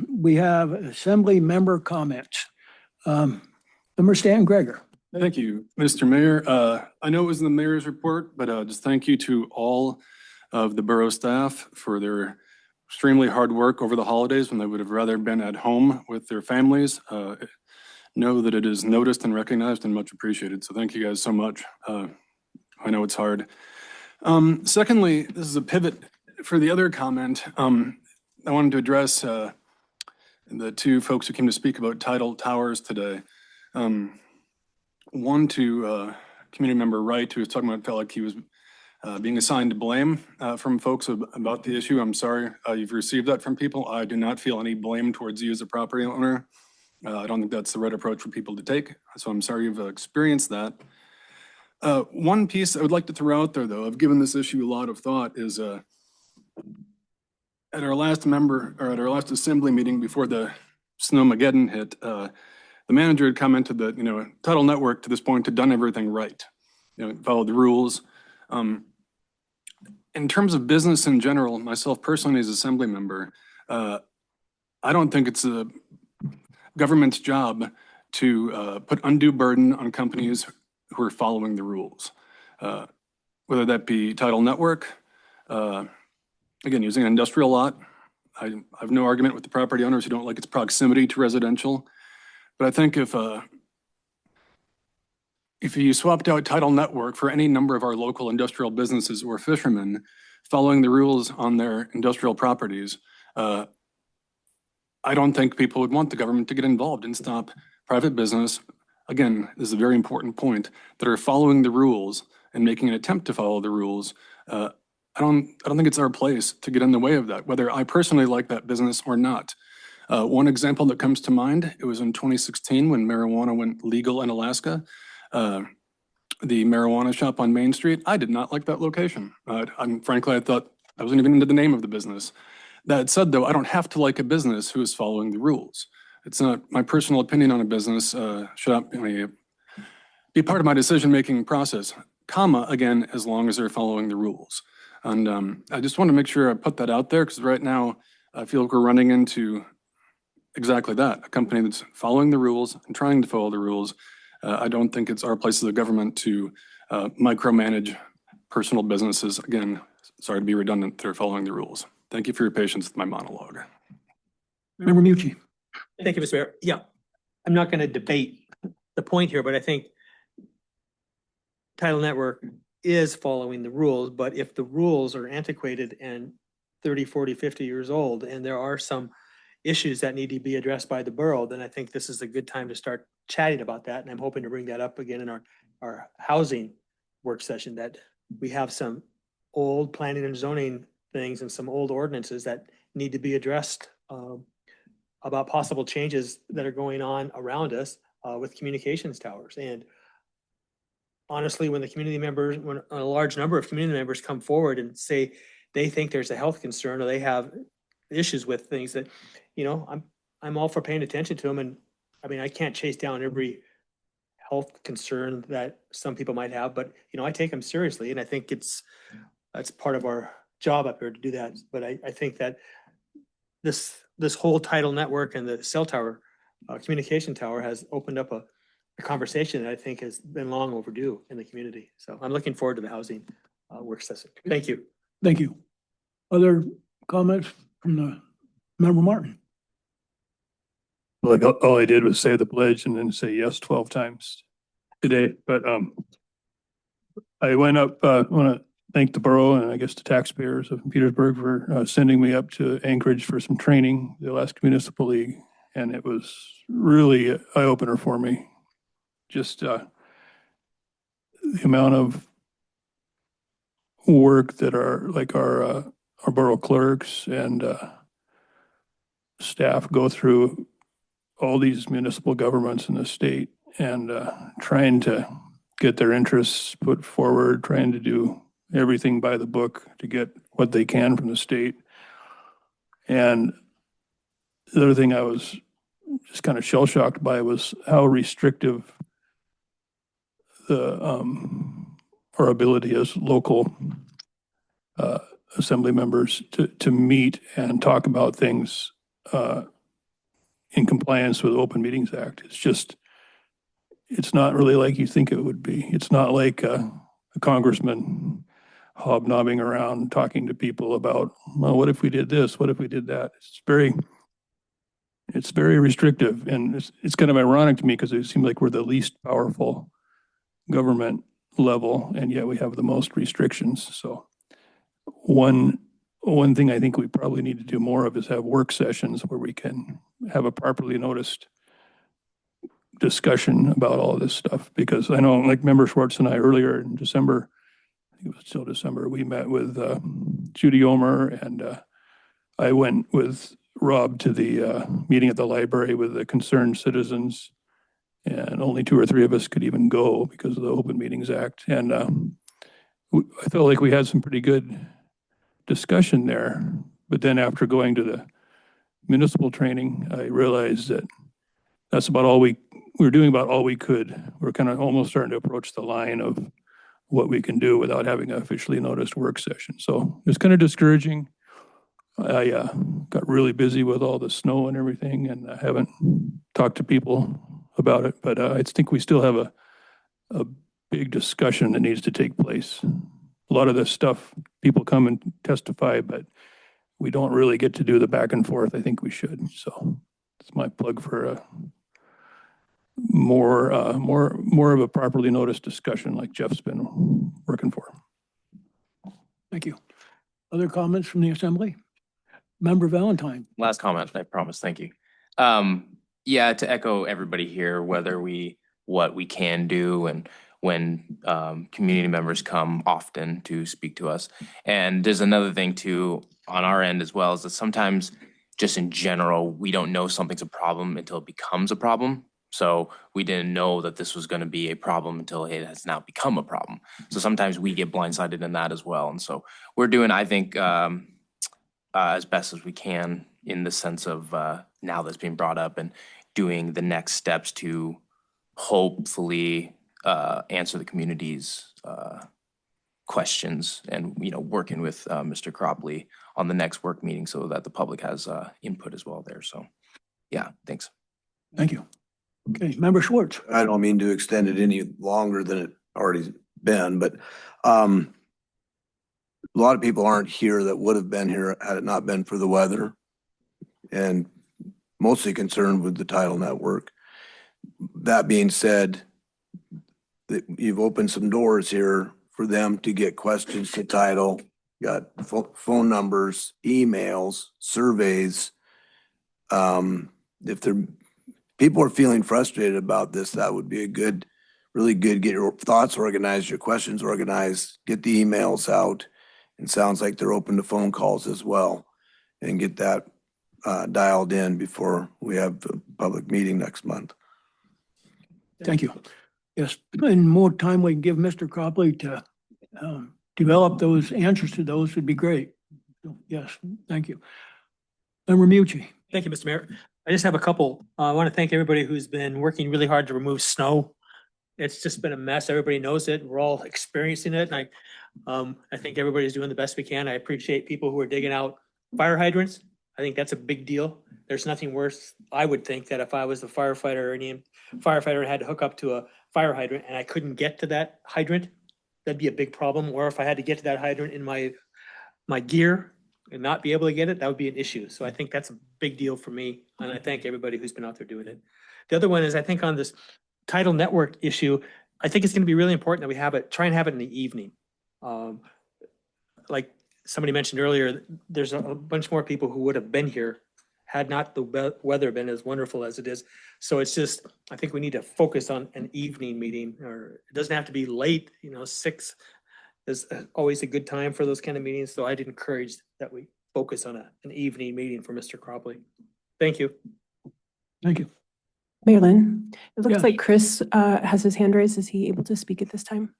we have assembly member comments. Member Stan Gregor. Thank you, Mr. Mayor. I know it was in the mayor's report, but just thank you to all of the borough staff for their extremely hard work over the holidays when they would have rather been at home with their families. Know that it is noticed and recognized and much appreciated. So thank you guys so much. I know it's hard. Secondly, this is a pivot for the other comment. I wanted to address the two folks who came to speak about tidal towers today. One to community member Wright, who was talking about, felt like he was being assigned blame from folks about the issue. I'm sorry you've received that from people. I do not feel any blame towards you as a property owner. I don't think that's the right approach for people to take. So I'm sorry you've experienced that. One piece I would like to throw out there, though, I've given this issue a lot of thought, is at our last assembly meeting before the Snowmageddon hit, the manager had commented that, Tidal Network to this point had done everything right, followed the rules. In terms of business in general, myself personally as assembly member, I don't think it's a government's job to put undue burden on companies who are following the rules, whether that be Tidal Network, again, using an industrial lot. I have no argument with the property owners who don't like its proximity to residential, but I think if you swapped out Tidal Network for any number of our local industrial businesses or fishermen following the rules on their industrial properties, I don't think people would want the government to get involved and stop private business. Again, this is a very important point, that are following the rules and making an attempt to follow the rules. I don't think it's our place to get in the way of that, whether I personally like that business or not. One example that comes to mind, it was in 2016 when marijuana went legal in Alaska. The marijuana shop on Main Street, I did not like that location. Frankly, I thought I wasn't even into the name of the business. That said, though, I don't have to like a business who is following the rules. It's not my personal opinion on a business should not be part of my decision-making process, again, as long as they're following the rules. And I just want to make sure I put that out there, because right now I feel like we're running into exactly that, a company that's following the rules and trying to follow the rules. I don't think it's our place as a government to micromanage personal businesses. Again, sorry to be redundant, they're following the rules. Thank you for your patience with my monologue. Member Mucci. Thank you, Mr. Mayor. Yeah, I'm not going to debate the point here, but I think Tidal Network is following the rules, but if the rules are antiquated and 30, 40, 50 years old, and there are some issues that need to be addressed by the borough, then I think this is a good time to start chatting about that. And I'm hoping to bring that up again in our housing work session, that we have some old planning and zoning things and some old ordinances that need to be addressed about possible changes that are going on around us with communications towers. And honestly, when a large number of community members come forward and say they think there's a health concern or they have issues with things that, I'm all for paying attention to them. And I mean, I can't chase down every health concern that some people might have, but I take them seriously. And I think that's part of our job up here to do that. But I think that this whole Tidal Network and the cell tower, communication tower, has opened up a conversation that I think has been long overdue in the community. So I'm looking forward to the housing work session. Thank you. Thank you. Other comments from the member Martin? Like all I did was say the pledge and then say yes 12 times today. But I went up, want to thank the borough and I guess the taxpayers of Petersburg for sending me up to Anchorage for some training, the Alaska Municipal League. And it was really an eye-opener for me. Just the amount of work that our borough clerks and staff go through all these municipal governments in the state and trying to get their interests put forward, trying to do everything by the book to get what they can from the state. And the other thing I was just kind of shell-shocked by was how restrictive our ability as local assembly members to meet and talk about things in compliance with the Open Meetings Act. It's not really like you think it would be. It's not like a congressman hobnobbing around talking to people about, well, what if we did this? What if we did that? It's very restrictive. And it's kind of ironic to me because it seems like we're the least powerful government level, and yet we have the most restrictions. So one thing I think we probably need to do more of is have work sessions where we can have a properly noticed discussion about all this stuff, because I know, like Member Schwartz and I earlier in December, I think it was still December, we met with Judy Omer, and I went with Rob to the meeting at the library with the concerned citizens, and only 2 or 3 of us could even go because of the Open Meetings Act. And I felt like we had some pretty good discussion there. But then after going to the municipal training, I realized that that's about all we were doing, about all we could. We're kind of almost starting to approach the line of what we can do without having an officially noticed work session. So it's kind of discouraging. I got really busy with all the snow and everything, and I haven't talked to people about it, but I think we still have a big discussion that needs to take place. A lot of this stuff, people come and testify, but we don't really get to do the back and forth I think we should. So it's my plug for a more of a properly noticed discussion like Jeff's been working for. Thank you. Other comments from the assembly? Member Valentine. Last comment, I promise. Thank you. Yeah, to echo everybody here, what we can do and when community members come often to speak to us. And there's another thing too on our end as well, is that sometimes just in general, we don't know something's a problem until it becomes a problem. So we didn't know that this was going to be a problem until it has now become a problem. So sometimes we get blindsided in that as well. And so we're doing, I think, as best as we can in the sense of now that's being brought up and doing the next steps to hopefully answer the community's questions and, working with Mr. Cropley on the next work meeting so that the public has input as well there. So, yeah, thanks. Thank you. Okay, Member Schwartz. I don't mean to extend it any longer than it already been, but a lot of people aren't here that would have been here had it not been for the weather, and mostly concerned with the tidal network. That being said, you've opened some doors here for them to get questions to tidal. Got phone numbers, emails, surveys. If people are feeling frustrated about this, that would be a really good, get your thoughts organized, your questions organized, get the emails out. It sounds like they're open to phone calls as well, and get that dialed in before we have the public meeting next month. Thank you. Yes, and more time we can give Mr. Cropley to develop those answers to those would be great. So, yes, thank you. Member Mucci. Thank you, Mr. Mayor. I just have a couple. I want to thank everybody who's been working really hard to remove snow. It's just been a mess. Everybody knows it. We're all experiencing it. And I think everybody's doing the best we can. I appreciate people who are digging out fire hydrants. I think that's a big deal. There's nothing worse. I would think that if I was a firefighter or any firefighter and had to hook up to a fire hydrant and I couldn't get to that hydrant, that'd be a big problem. Or if I had to get to that hydrant in my gear and not be able to get it, that would be an issue. So I think that's a big deal for me. And I thank everybody who's been out there doing it. The other one is, I think on this tidal network issue, I think it's going to be really important that we try and have it in the evening. Like somebody mentioned earlier, there's a bunch more people who would have been here had not the weather been as wonderful as it is. So it's just, I think we need to focus on an evening meeting, or it doesn't have to be late, 6 is always a good time for those kind of meetings. So I'd encourage that we focus on an evening meeting for Mr. Cropley. Thank you. Thank you. Mayor Lynn, it looks Yes. like Chris has his hand raised. Is he able to speak at this time?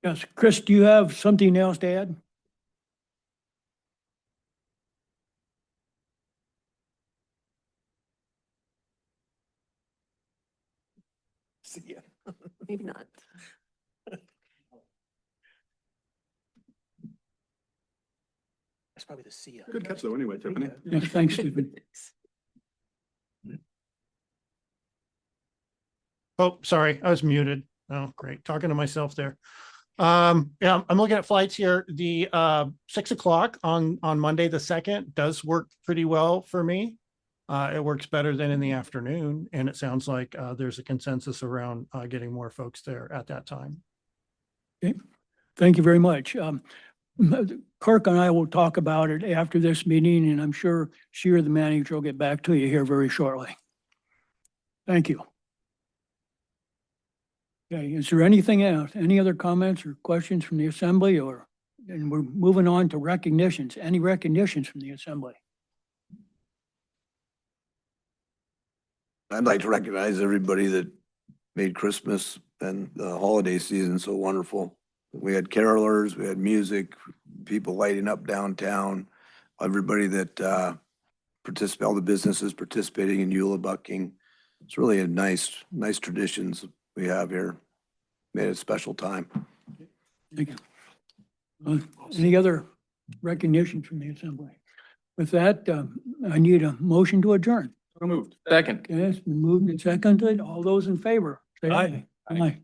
Yes, Chris, do you have something else to add? See ya. Maybe not. That's probably the see ya. Good catch though anyway, Tiffany. Yes, thanks, Stephen. Oh, sorry, I was muted. Oh, great. Talking to myself there. Yeah, I'm looking at flights here. The 6 o'clock on Monday, the 2nd does work pretty well for me. It works better than in the afternoon. And it sounds like there's a consensus around getting more folks there at that time. Okay, thank you very much. Kirk and I will talk about it after this meeting, and I'm sure she or the manager will get back to you here very shortly. Thank you. Okay, is there anything else? Any other comments or questions from the assembly, or, and we're moving on to recognitions. Any recognitions from the assembly? I'd like to recognize everybody that made Christmas and the holiday season so wonderful. We had carolers, we had music, people lighting up downtown, everybody that participated, all the businesses participating in Eula bucking. It's really a nice traditions we have here. Made it a special time. Thank you. Any other recognition from the assembly? With that, I need a motion to adjourn. So moved. Second. Okay, it's been moved and seconded. All those in favor? Say Aye. Aye.